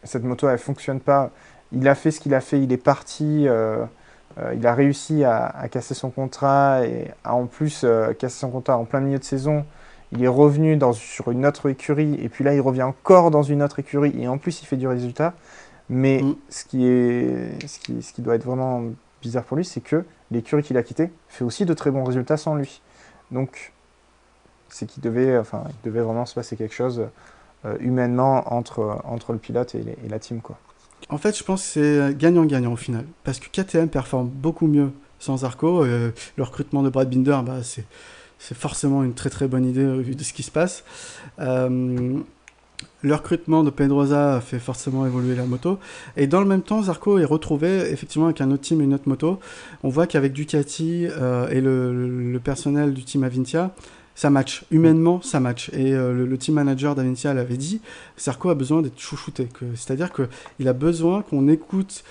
cette moto, elle fonctionne pas. Il a fait ce qu'il a fait, il est parti, il a réussi à casser son contrat et à en plus casser son contrat en plein milieu de saison. Il est revenu sur une autre écurie et puis là, il revient encore dans une autre écurie et en plus, il fait du résultat. Mais ce qui doit être vraiment bizarre pour lui, c'est que l'écurie qu'il a quittée fait aussi de très bons résultats sans lui. Donc, c'est qu'il devait vraiment se passer quelque chose humainement entre le pilote et la team, quoi. En fait, je pense que c'est gagnant-gagnant au final. Parce que KTM performe beaucoup mieux sans Zarco. Le recrutement de Brad Binder, c'est forcément une très très bonne idée au vu de ce qui se passe. Le recrutement de Pedrosa fait forcément évoluer la moto. Et dans le même temps, Zarco est retrouvé effectivement avec un autre team et une autre moto. On voit qu'avec Ducati et le personnel du team Avintia, ça match. Humainement, ça match. Et le team manager d'Avintia l'avait dit, Zarco a besoin d'être chouchouté. C'est-à-dire qu'il a besoin qu'on écoute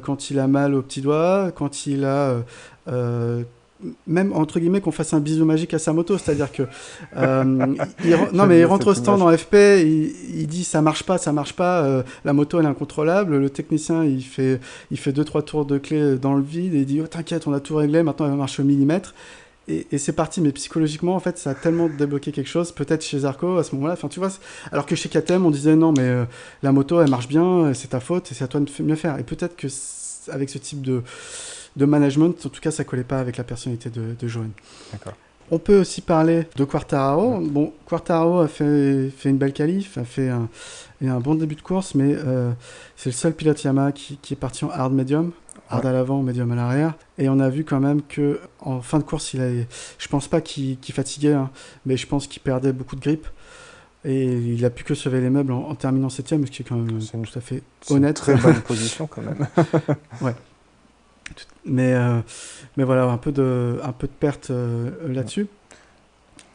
quand il a mal au petit doigt, quand il a... même entre guillemets qu'on fasse un bisou magique à sa moto, c'est-à-dire que il rentre au stand en FP, il dit ça marche pas, la moto elle est incontrôlable, le technicien il fait 2-3 tours de clé dans le vide et il dit oh t'inquiète on a tout réglé, maintenant elle va marcher au millimètre et c'est parti. Mais psychologiquement en fait ça a tellement débloqué quelque chose, peut-être chez Zarco à ce moment-là, enfin tu vois, alors que chez KTM on disait non mais la moto elle marche bien, c'est ta faute et c'est à toi de mieux faire, et peut-être que avec ce type de management, en tout cas, ça collait pas avec la personnalité de Johan. D'accord. On peut aussi parler de Quartararo. Bon, Quartararo a fait une belle qualif, a fait un bon début de course, mais c'est le seul pilote Yamaha qui est parti en hard medium, hard à l'avant, medium à l'arrière. Et on a vu quand même que en fin de course, je pense pas qu'il fatiguait, hein, mais je pense qu'il perdait beaucoup de grip. Et il a pu que sauver les meubles en terminant 7ème, ce qui est quand même tout à fait honnête. C'est une très bonne position quand même. Ouais. Mais voilà, un peu de perte là-dessus.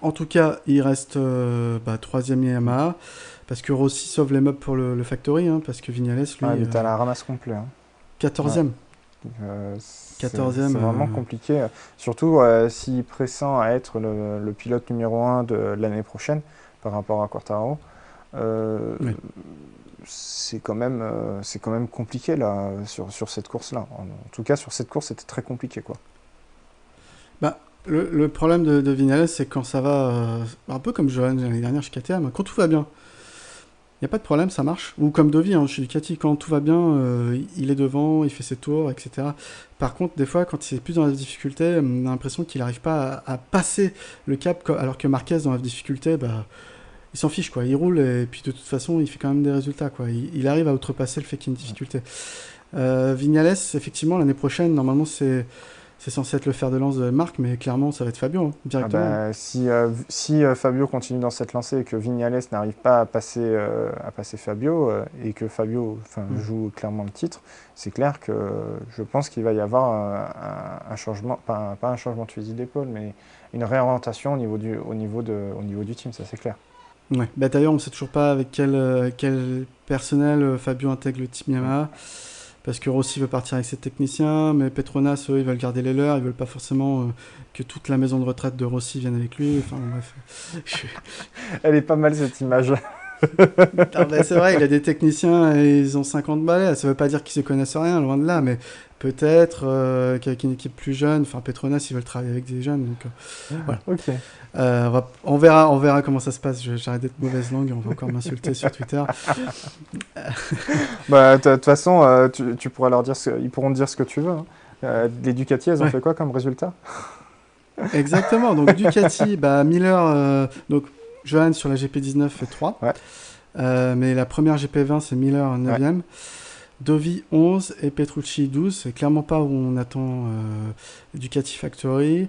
En tout cas, il reste 3e Yamaha, parce que Rossi sauve les meubles pour le Factory, hein, parce que Vignales, lui... il est à la ramasse complet. Hein. 14e. Ouais. 14e. C'est vraiment compliqué, surtout s'il pressent à être le pilote numéro 1 de l'année prochaine, par rapport à Quartararo. Oui. C'est quand même compliqué là, sur cette course-là. En tout cas, sur cette course, c'était très compliqué, quoi. Le problème de Vignales, c'est quand ça va, un peu comme Johan l'année dernière chez KTM, quand tout va bien, il n'y a pas de problème, ça marche. Ou comme Dovi, hein, chez Ducati, quand tout va bien, il est devant, il fait ses tours, etc. Par contre, des fois, quand il est plus dans la difficulté, on a l'impression qu'il n'arrive pas à passer le cap, alors que Marquez, dans la difficulté, il s'en fiche, quoi. Il roule et puis de toute façon, il fait quand même des résultats, quoi. Il arrive à outrepasser le fait qu'il y ait une difficulté. Vignales, effectivement, l'année prochaine, normalement, c'est censé être le fer de lance de Marc, mais clairement, ça va être Fabio, hein, directement. Si Fabio continue dans cette lancée et que Vignales n'arrive pas à passer Fabio et que Fabio joue clairement le titre, c'est clair que je pense qu'il va y avoir un changement, pas un changement de fusil d'épaule, mais une réorientation au niveau du team, ça c'est clair. Ouais. D'ailleurs, on ne sait toujours pas avec quel personnel Fabio intègre le team Yamaha, parce que Rossi veut partir avec ses techniciens, mais Petronas, eux, ils veulent garder les leurs, ils veulent pas forcément que toute la maison de retraite de Rossi vienne avec lui. Enfin, bref. Elle est pas mal cette image. C'est vrai, il a des techniciens et ils ont 50 balais. Ça veut pas dire qu'ils se connaissent rien, loin de là, mais peut-être qu'avec une équipe plus jeune, Petronas, ils veulent travailler avec des jeunes. Donc, voilà. Ok. On verra comment ça se passe. J'arrête d'être mauvaise langue, on va encore m'insulter sur Twitter. De toute façon, tu pourras leur dire, ils pourront te dire ce que tu veux. Hein. Les Ducati, elles ont fait quoi comme résultat? Exactement. Donc Ducati, Miller, donc Johan sur la GP19 fait 3. Ouais. Mais la première GP20, c'est Miller 9e. Ouais. Dovi 11 et Petrucci 12. C'est clairement pas où on attend Ducati Factory.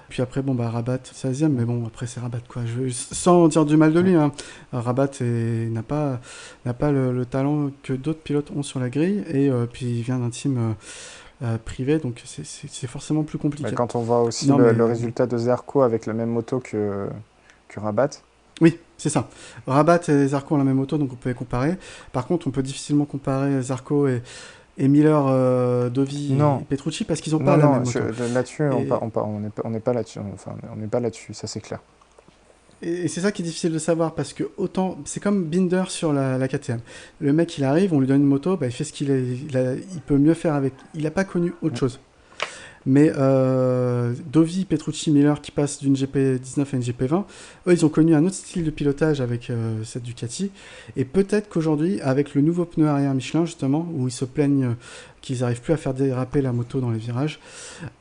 Puis après, Rabat 16e, mais bon, après c'est Rabat, quoi. Sans dire du mal de lui, hein. Rabat n'a pas le talent que d'autres pilotes ont sur la grille, et puis il vient d'un team privé, donc c'est forcément plus compliqué. Quand on voit aussi le résultat de Zarco avec la même moto que Rabat. Oui, c'est ça. Rabat et Zarco ont la même moto, donc on peut les comparer. Par contre, on peut difficilement comparer Zarco et Miller, Dovi et Petrucci, parce qu'ils n'ont pas la même moto. Là-dessus, on n'est pas là-dessus. Enfin, on n'est pas là-dessus, ça c'est clair. Et c'est ça qui est difficile de savoir, parce que autant... C'est comme Binder sur la KTM. Le mec, il arrive, on lui donne une moto, bah, il fait ce qu'il est, il peut mieux faire avec. Il n'a pas connu autre chose. Mais Dovi, Petrucci, Miller, qui passent d'une GP19 à une GP20, eux, ils ont connu un autre style de pilotage avec cette Ducati. Et peut-être qu'aujourd'hui, avec le nouveau pneu arrière Michelin, justement, où ils se plaignent qu'ils n'arrivent plus à faire déraper la moto dans les virages,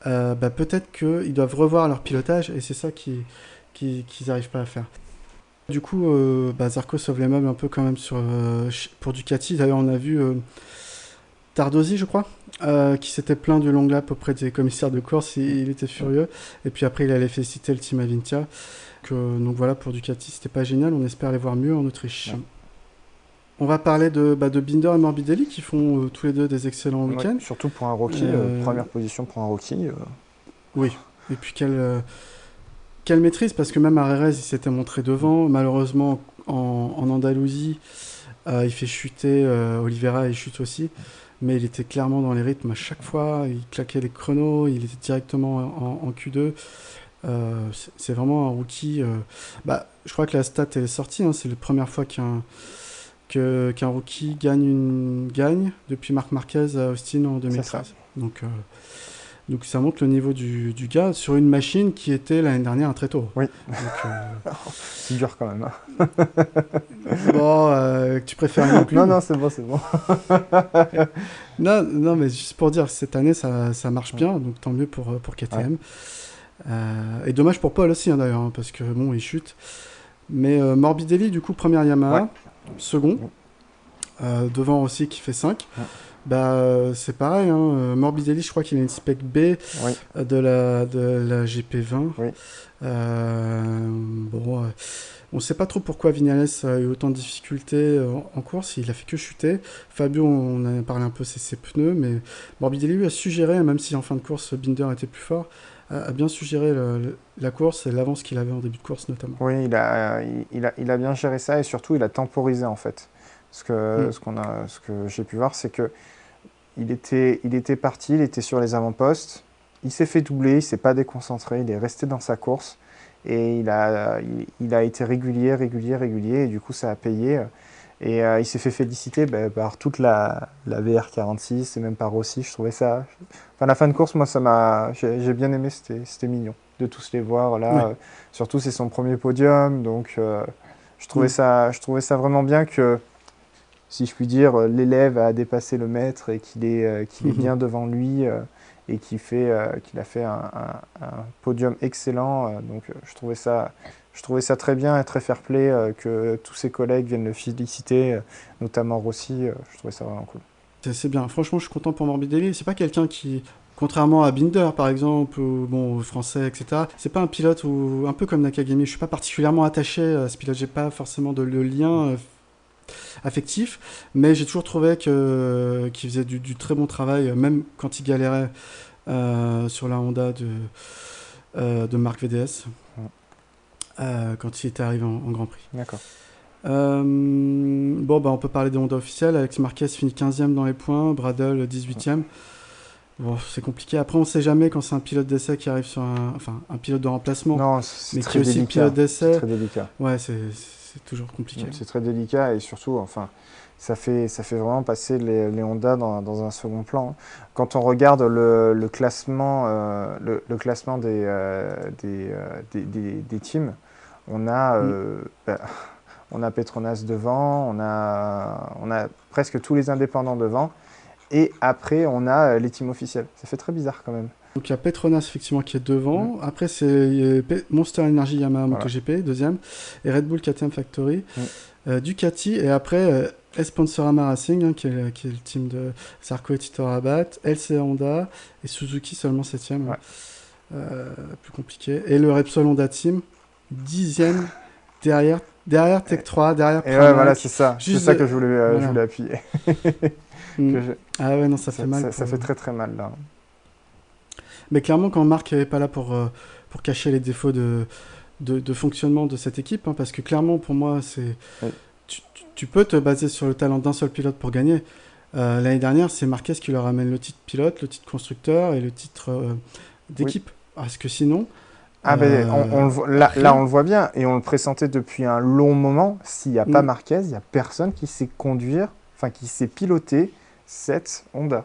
peut-être qu'ils doivent revoir leur pilotage, et c'est ça qu'ils n'arrivent pas à faire. Du coup, Zarco sauve les meubles un peu quand même pour Ducati. D'ailleurs, on a vu Tardosi, je crois, qui s'était plaint du long lap auprès des commissaires de course. Il était furieux. Et puis après, il allait féliciter le team Avintia. Donc voilà, pour Ducati, c'était pas génial. On espère les voir mieux en Autriche. Ouais. On va parler de Binder et Morbidelli qui font tous les deux des excellents week-ends. Surtout pour un rookie, première position pour un rookie. Oui, et puis quelle maîtrise, parce que même Arrerez, il s'était montré devant. Malheureusement, en Andalousie, il fait chuter Oliveira, il chute aussi. Mais il était clairement dans les rythmes à chaque fois. Il claquait les chronos, il était directement en Q2. C'est vraiment un rookie. Je crois que la stat elle est sortie. Hein, c'est la première fois qu'un rookie gagne depuis Marc Marquez à Austin en 2013. Donc ça montre le niveau du gars sur une machine qui était l'année dernière un très tôt. Oui. C'est dur quand même. Hein. Bon, tu préfères non plus. Non, c'est bon. non, mais juste pour dire, cette année ça marche bien, donc tant mieux pour KTM. Ouais. Et dommage pour Paul aussi, hein, d'ailleurs, hein, parce que bon, il chute. Mais Morbidelli, du coup, première Yamaha, second. Devant aussi qui fait 5. Ouais. C'est pareil, hein. Morbidelli, je crois qu'il a une spec B de la GP20. Oui. On ne sait pas trop pourquoi Viñales a eu autant de difficultés en course. Il a fait que chuter. Fabio, on a parlé un peu ses pneus, mais Morbidelli lui a su gérer, même si en fin de course Binder était plus fort, a bien su gérer la course et l'avance qu'il avait en début de course notamment. Oui, il a bien géré ça, et surtout il a temporisé en fait. Ce que j'ai pu voir, c'est que il était parti, il était sur les avant-postes, il s'est fait doubler, il ne s'est pas déconcentré, il est resté dans sa course, et il a été régulier, et du coup ça a payé. Et il s'est fait féliciter par toute la VR46 et même par Rossi. Je trouvais ça... Enfin, la fin de course, moi, j'ai bien aimé, c'était mignon de tous les voir là. Oui. Surtout, c'est son premier podium, donc je trouvais ça vraiment bien que, si je puis dire, l'élève a dépassé le maître et qu'il est bien devant lui et qu'il a fait un podium excellent. Donc je trouvais ça très bien et très fair-play que tous ses collègues viennent le féliciter, notamment Rossi. Je trouvais ça vraiment cool. C'est bien. Franchement, je suis content pour Morbidelli. C'est pas quelqu'un qui... Contrairement à Binder, par exemple, ou français, etc., c'est pas un pilote un peu comme Nakagami, je suis pas particulièrement attaché à ce pilote, j'ai pas forcément de lien affectif, mais j'ai toujours trouvé qu'il faisait du très bon travail, même quand il galérait sur la Honda de Marc VDS, quand il était arrivé en Grand Prix. D'accord. On peut parler des Honda officiels. Alex Marquez finit 15e dans les points, Bradle 18e. Bon, c'est compliqué. Après, on ne sait jamais quand c'est un pilote d'essai qui arrive sur un pilote de remplacement. Non, mais qui est aussi pilote d'essai. C'est très délicat. Ouais, c'est toujours compliqué. C'est très délicat, et surtout, ça fait vraiment passer les Honda dans un second plan. Quand on regarde le classement, des teams, on a Petronas devant, on a presque tous les indépendants devant. Et après, on a les teams officiels. Ça fait très bizarre quand même. Donc il y a Petronas effectivement qui est devant. Après, c'est Monster Energy Yamaha MotoGP, deuxième. Et Red Bull KTM Factory. Ducati. Et après, Sponsorama Racing, qui est le team de Zarco et Tito Rabat. LC Honda. Et Suzuki seulement 7e. Ouais. Plus compliqué. Et le Repsol Honda Team, 10e derrière Tech 3, derrière Pramac. Et ouais, voilà, c'est ça. C'est ça que je voulais appuyer. Ah ouais, non, ça fait mal. Ça fait très très mal là. Mais clairement, quand Marc n'est pas là pour cacher les défauts de fonctionnement de cette équipe, hein, parce que clairement, pour moi, tu peux te baser sur le talent d'un seul pilote pour gagner. L'année dernière, c'est Marquez qui leur amène le titre pilote, le titre constructeur et le titre d'équipe. Oui. Parce que sinon, Ah ben, on le voit, là, on le voit bien, et on le pressentait depuis un long moment. S'il n'y a pas Marquez, il n'y a personne qui sait conduire, enfin qui sait piloter cette Honda.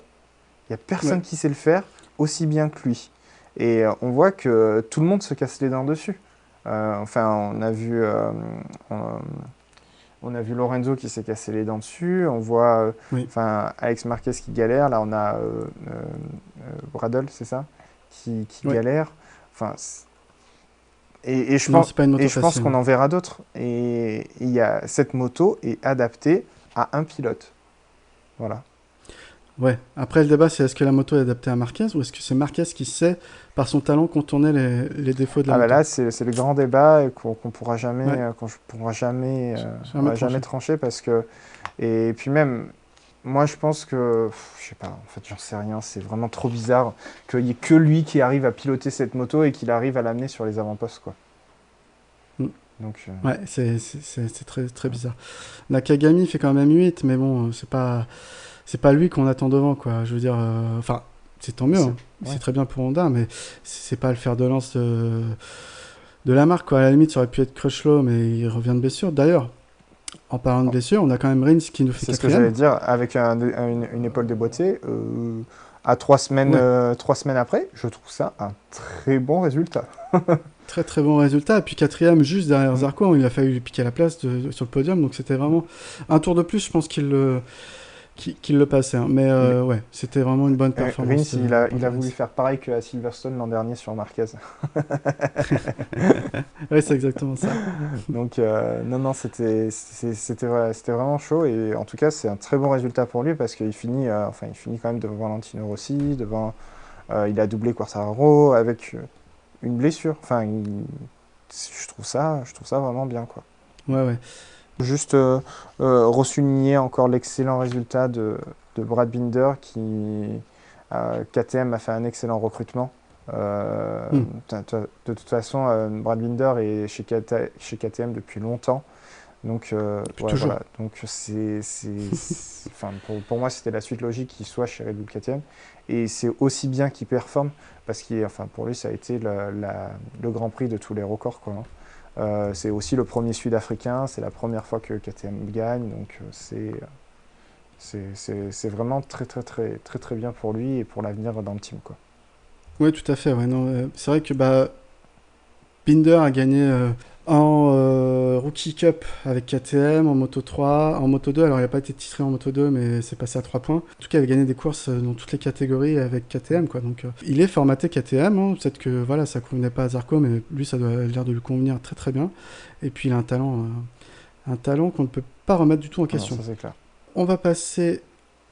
Il n'y a personne qui sait le faire aussi bien que lui. Et on voit que tout le monde se casse les dents dessus. On a vu Lorenzo qui s'est cassé les dents dessus. On voit Alex Marquez qui galère. Là, on a Bradle, c'est ça, qui galère. Enfin, et je pense qu'on en verra d'autres. Et cette moto est adaptée à un pilote. Voilà. Ouais. Après, le débat, c'est est-ce que la moto est adaptée à Marquez ou est-ce que c'est Marquez qui sait, par son talent, contourner les défauts de la moto. Là, c'est le grand débat qu'on pourra jamais, jamais trancher parce que... Et puis même, moi, je pense que... Je sais pas, en fait, j'en sais rien. C'est vraiment trop bizarre qu'il n'y ait que lui qui arrive à piloter cette moto et qu'il arrive à l'amener sur les avant-postes, quoi. Donc, ouais, c'est très, très bizarre. Nakagami fait quand même 8, mais bon, c'est pas lui qu'on attend devant, quoi. Je veux dire, c'est tant mieux, c'est très bien pour Honda, mais c'est pas le fer de lance de la marque, quoi. À la limite, ça aurait pu être Crutchlow, mais il revient de blessure. D'ailleurs, en parlant de blessure, on a quand même Rins qui nous fait 4e. C'est ce que j'allais dire, avec une épaule déboîtée, à 3 semaines après, je trouve ça un très bon résultat. Très très bon résultat, et puis 4e juste derrière Zarco, il a fallu lui piquer la place sur le podium, donc c'était vraiment un tour de plus, je pense qu'il le passait, hein. Mais ouais, c'était vraiment une bonne performance. Rins, il a voulu faire pareil qu'à Silverstone l'an dernier sur Marquez. Oui, c'est exactement ça. Donc non, c'était vraiment chaud, et en tout cas c'est un très bon résultat pour lui parce qu'il finit quand même devant Valentino Rossi, il a doublé Quartararo avec une blessure. Enfin, je trouve ça vraiment bien, quoi. Ouais. Juste ressouligner encore l'excellent résultat de Brad Binder qui KTM a fait un excellent recrutement. De toute façon, Brad Binder est chez KTM depuis longtemps. Donc, voilà. Donc pour moi, c'était la suite logique qu'il soit chez Red Bull KTM. Et c'est aussi bien qu'il performe parce pour lui, ça a été le Grand Prix de tous les records, quoi, hein. C'est aussi le premier Sud-Africain, c'est la première fois que KTM gagne, donc c'est vraiment très très très très très bien pour lui et pour l'avenir dans le team, quoi. Oui, tout à fait. Ouais, c'est vrai que Binder a gagné en Rookie Cup avec KTM, en Moto 3, en Moto 2. Alors, il n'a pas été titré en Moto 2, mais c'est passé à 3 points. En tout cas, il a gagné des courses dans toutes les catégories avec KTM, quoi. Donc, il est formaté KTM, hein. Peut-être que voilà, ça ne convenait pas à Zarco, mais lui, ça doit l'air de lui convenir très très bien. Et puis, il a un talent qu'on ne peut pas remettre du tout en question. Non, ça, c'est clair. On va passer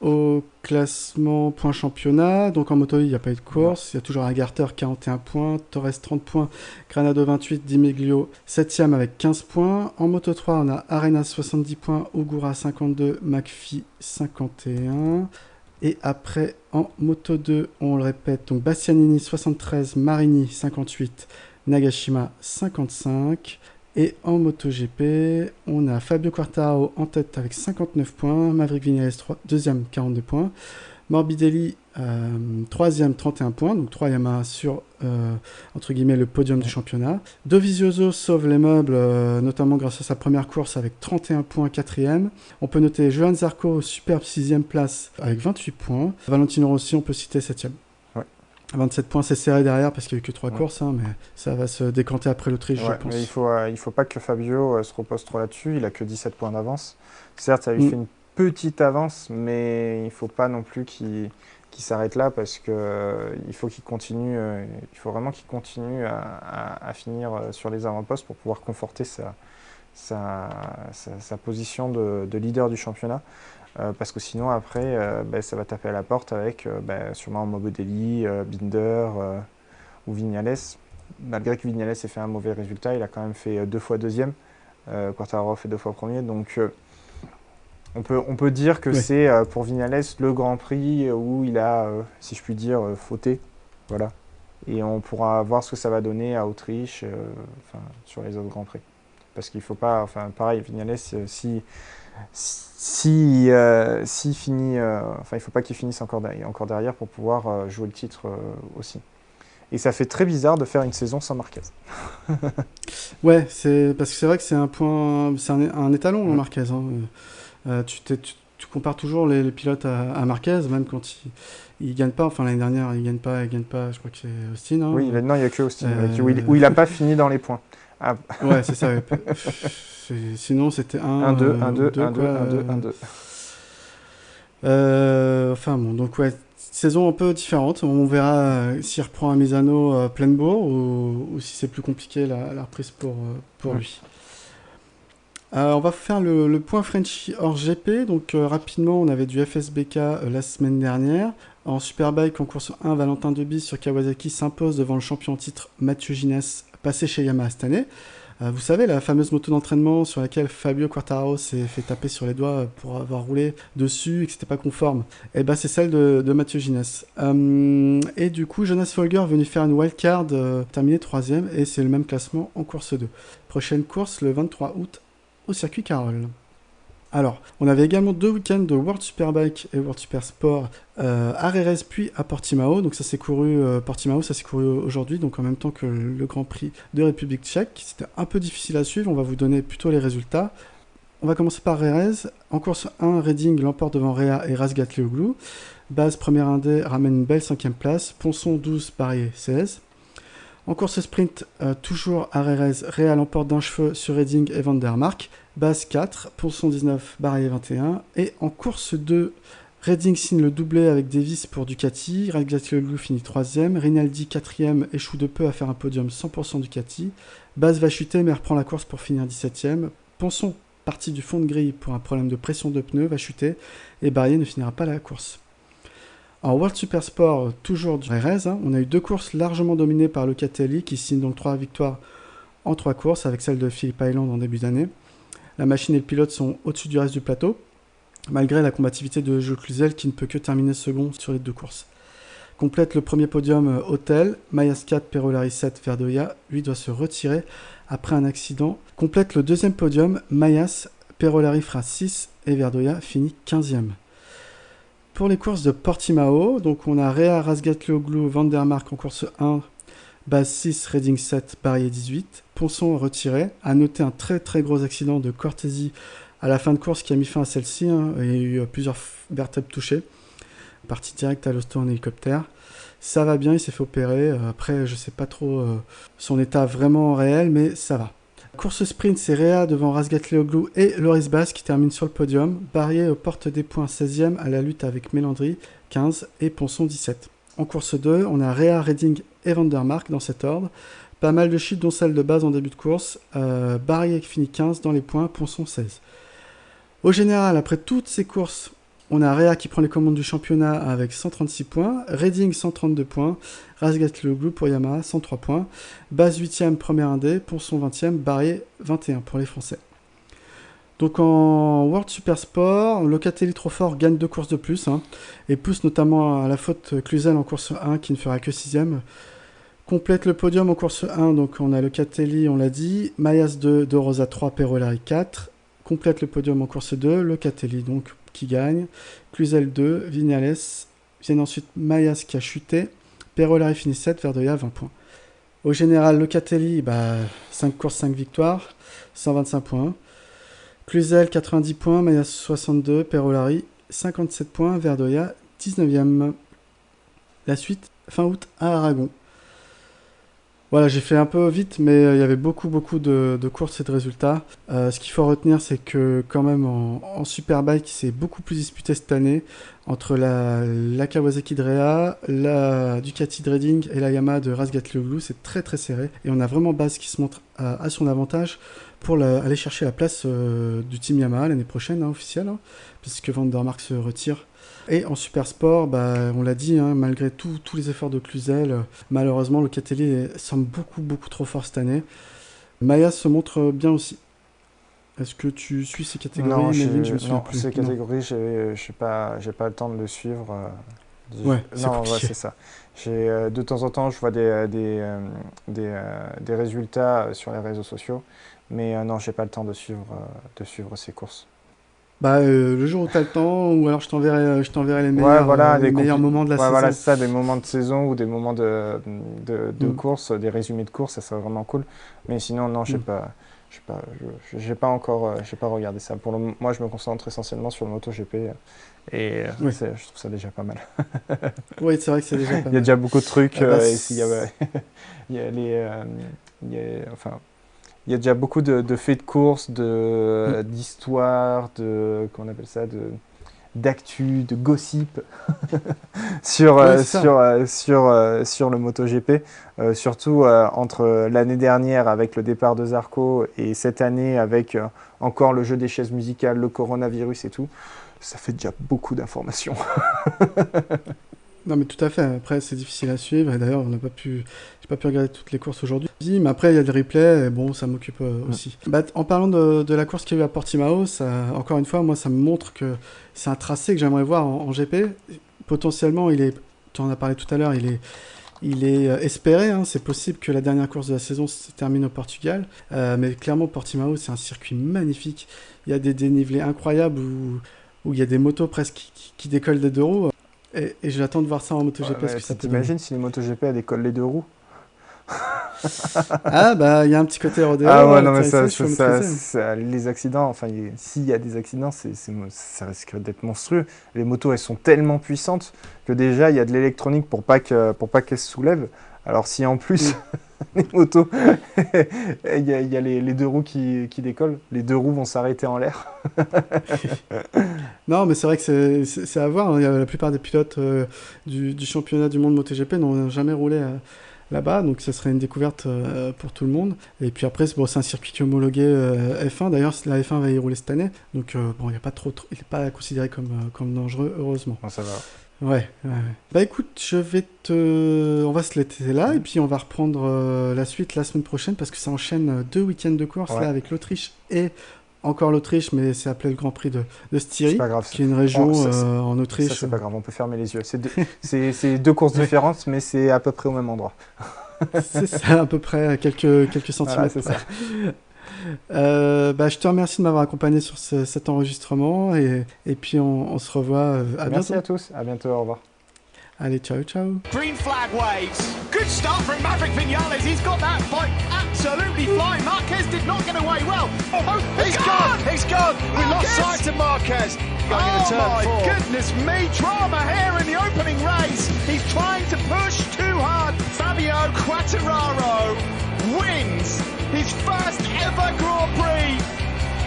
au classement point championnat. Donc en moto, il n'y a pas eu de course. Il y a toujours Agarter 41 points, Torres 30 points, Granado 28, Di Meglio 7e avec 15 points. En moto 3, on a Arenas 70 points, Ogura 52, McPhee 51. Et après, en moto 2, on le répète, donc Bastianini 73, Marini 58, Nagashima 55. Et en MotoGP, on a Fabio Quartararo en tête avec 59 points, Maverick Viñales 2e 42 points, Morbidelli 3e 31 points, donc 3e sur entre guillemets le podium du championnat. Dovizioso sauve les meubles, notamment grâce à sa première course avec 31 points 4e. On peut noter Johan Zarco, superbe 6e place avec 28 points. Valentino Rossi, on peut citer 7e. 27 points, c'est serré derrière parce qu'il n'y a eu que 3 courses, hein, mais ça va se décanter après l'Autriche, je pense. Mais il faut pas que Fabio se repose trop là-dessus, il a que 17 points d'avance. Certes, ça lui fait une petite avance, mais il ne faut pas non plus qu'il s'arrête là parce qu'il faut qu'il continue, il faut vraiment qu'il continue à finir sur les avant-postes pour pouvoir conforter sa position de leader du championnat. Parce que sinon après ça va taper à la porte avec sûrement Morbidelli, Binder ou Viñales. Malgré que Viñales ait fait un mauvais résultat, il a quand même fait 2 fois 2e, Quartararo fait 2 fois 1er, donc on peut dire que c'est pour Viñales le Grand Prix où il a, si je puis dire, fauté, voilà. Et on pourra voir ce que ça va donner à Autriche, sur les autres Grands Prix. Parce qu'il ne faut pas, pareil, Viñales, s'il finit, il ne faut pas qu'il finisse encore derrière pour pouvoir jouer le titre aussi. Et ça fait très bizarre de faire une saison sans Marquez. Ouais, parce que c'est vrai que c'est un étalon, Marquez. Hein. Tu compares toujours les pilotes à Marquez, même quand il gagne pas. Enfin, l'année dernière, il gagne pas. Je crois que c'est Austin. Hein. Oui, maintenant, il n'y a que Austin, où il n'a pas fini dans les points. Ah. Ouais, c'est ça. Ouais. Sinon, c'était 1-2, 1-2, 1-2, 1-2. Enfin bon, donc ouais, saison un peu différente. On verra s'il reprend à Misano pleine bourre ou si c'est plus compliqué la reprise pour lui. On va faire le point Frenchie hors GP. Donc rapidement, on avait du FSBK la semaine dernière. En Superbike, en course 1, Valentin Debis sur Kawasaki s'impose devant le champion en titre Mathieu Ginès, passé chez Yamaha cette année. Vous savez, la fameuse moto d'entraînement sur laquelle Fabio Quartararo s'est fait taper sur les doigts pour avoir roulé dessus et que c'était pas conforme. Et ben c'est celle de Mathieu Ginès. Et du coup, Jonas Folger venu faire une wildcard, terminé 3ème, et c'est le même classement en course 2. Prochaine course le 23 août au circuit Carole. Alors, on avait également 2 week-ends de World Superbike et World Super Sport à Jerez puis à Portimao. Donc ça s'est couru, Portimao, ça s'est couru aujourd'hui, donc en même temps que le Grand Prix de République tchèque. C'était un peu difficile à suivre, on va vous donner plutôt les résultats. On va commencer par Jerez. En course 1, Redding l'emporte devant Rea et Razgatlioglu. Baz, première indé, ramène une belle 5ème place. Ponson 12, Barrier 16. En course sprint, toujours à Jerez, Rea l'emporte d'un cheveu sur Redding et Van der Mark. Baz 4, Ponson 19, Barrier 21. Et en course 2, Redding signe le doublé avec Davis pour Ducati. Razgatlioglu finit 3ème. Rinaldi 4ème, échoue de peu à faire un podium 100% Ducati. Baz va chuter mais reprend la course pour finir 17ème. Ponson, parti du fond de grille pour un problème de pression de pneus, va chuter. Et Barrier ne finira pas la course. En World Super Sport, toujours du Jerez, on a eu 2 courses largement dominées par Locatelli qui signe donc 3 victoires en 3 courses avec celle de Phillip Island en début d'année. La machine et le pilote sont au-dessus du reste du plateau, malgré la combativité de Jules Cluzel qui ne peut que terminer second sur les 2 courses. Complète le premier podium Hôtel, Mayas 4, Perolari 7, Verdoya, lui doit se retirer après un accident. Complète le deuxième podium, Mayas, Perolari fera 6 et Verdoya finit 15e. Pour les courses de Portimao, donc on a Rea, Razgatlioglu, Van der Mark en course 1, Baz 6, Redding 7, Barrier 18, Ponson retiré. À noter un très très gros accident de Cortési à la fin de course qui a mis fin à celle-ci, il y a eu plusieurs vertèbres touchées. Partie directe à l'hosto en hélicoptère. Ça va bien, il s'est fait opérer. Après, je sais pas trop son état vraiment réel, mais ça va. Course sprint, c'est Rea devant Razgatlioglu et Loris Baz qui termine sur le podium. Barrier aux portes des points 16e à la lutte avec Mélandry 15 et Ponson 17. En course 2, on a Rea, Redding et Van der Mark dans cet ordre. Pas mal de chutes dont celle de Baz en début de course. Barrier qui finit 15 dans les points, Ponson 16. Au général, après toutes ces courses, on a Rea qui prend les commandes du championnat avec 136 points, Redding 132 points, Razgatlioglu pour Yamaha 103 points, Baz 8ème, première indé, Ponson 20ème, Barrier 21 pour les Français. Donc en World Super Sport, Locatelli trop fort gagne 2 courses de plus, et pousse notamment à la faute Cluzel en course 1 qui ne fera que 6ème. Complète le podium en course 1, donc on a Locatelli, on l'a dit, Mayas 2, De Rosa 3, Perolari 4. Complète le podium en course 2, Locatelli donc qui gagne, Cluzel 2, Vignales, viennent ensuite Mayas qui a chuté, Perolari finit 7, Verdoya 20 points. Au général, Locatelli, 5 courses, 5 victoires, 125 points. Cluzel 90 points, Mayas 62, Perolari 57 points, Verdoya 19ème. La suite, fin août à Aragon. Voilà, j'ai fait un peu vite, mais il y avait beaucoup de courses et de résultats. Ce qu'il faut retenir, c'est que quand même en Superbike, c'est beaucoup plus disputé cette année entre la Kawasaki de Rea, la Ducati de Redding et la Yamaha de Razgatlioglu. C'est très très serré et on a vraiment Baz qui se montre à son avantage pour aller chercher la place du team Yamaha l'année prochaine, officielle, puisque Van der Mark se retire. Et en Super Sport, on l'a dit, malgré tous les efforts de Cluzel, malheureusement, Locatelli semble beaucoup trop fort cette année. Mayas se montre bien aussi. Est-ce que tu suis ces catégories? Non, plus. Ces catégories, j'ai pas le temps de le suivre. C'est ça. De temps en temps, je vois des résultats sur les réseaux sociaux, mais non, j'ai pas le temps de suivre ces courses. Le jour où tu as le temps, ou alors je t'enverrai les meilleurs, moments de la saison. Voilà, c'est ça, des moments de saison ou des moments de course, des résumés de course, ça serait vraiment cool. Mais sinon, non, j'ai pas regardé ça. Moi, je me concentre essentiellement sur le MotoGP et je trouve ça déjà pas mal. Oui, c'est vrai que c'est déjà pas mal. Il y a déjà beaucoup de trucs. Il y a déjà beaucoup de faits de course, d'histoires, qu'on appelle ça, d'actu, de gossip sur le MotoGP. Surtout entre l'année dernière avec le départ de Zarco et cette année avec encore le jeu des chaises musicales, le coronavirus et tout. Ça fait déjà beaucoup d'informations. Non mais tout à fait, après c'est difficile à suivre et d'ailleurs j'ai pas pu regarder toutes les courses aujourd'hui, mais après il y a des replays et bon ça m'occupe aussi. En parlant de la course qu'il y a eu à Portimao, encore une fois moi ça me montre que c'est un tracé que j'aimerais voir en GP. Potentiellement tu en as parlé tout à l'heure, il est espéré, hein, c'est possible que la dernière course de la saison se termine au Portugal, mais clairement Portimao c'est un circuit magnifique, il y a des dénivelés incroyables où il y a des motos presque qui décollent des deux roues. Et j'attends de voir ça en MotoGP. Parce que ça t'imagines si les MotoGP décollent les deux roues? Il y a un petit côté rodéo. Ah ouais, non mais ça, les accidents, enfin s'il y a des accidents, ça risque d'être monstrueux. Les motos elles sont tellement puissantes que déjà il y a de l'électronique pour pas qu'elles se soulèvent. Alors si en plus les motos, il y a les deux roues qui décollent, les deux roues vont s'arrêter en l'air. Non, mais c'est vrai que c'est à voir. La plupart des pilotes du championnat du monde MotoGP n'ont jamais roulé là-bas, donc ce serait une découverte pour tout le monde. Et puis après, c'est un circuit qui est homologué F1. D'ailleurs, la F1 va y rouler cette année, donc il n'est pas considéré comme dangereux, heureusement. Bon, ça va. Ouais. Écoute, on va se laisser là et puis on va reprendre la suite la semaine prochaine parce que ça enchaîne 2 week-ends de course là avec l'Autriche et encore l'Autriche, mais c'est appelé le Grand Prix de Styrie, qui est une région en Autriche. Ça c'est pas grave, on peut fermer les yeux. C'est deux courses différentes, mais c'est à peu près au même endroit. C'est ça, à peu près quelques centimètres. Voilà, c'est ça. Je te remercie de m'avoir accompagné sur cet enregistrement et puis on se revoit à bientôt. Merci à tous, à bientôt, au revoir. Allez, ciao. Green flag waves. Good start from Maverick Vinales. He's got that bike absolutely flying. Marquez did not get away well. He's gone. We lost sight of Marquez. Going into turn 4. My goodness me, drama here in the opening race. He's trying to push too hard. Fabio Quartararo wins his first ever Grand Prix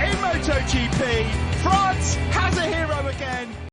in MotoGP. France has a hero again.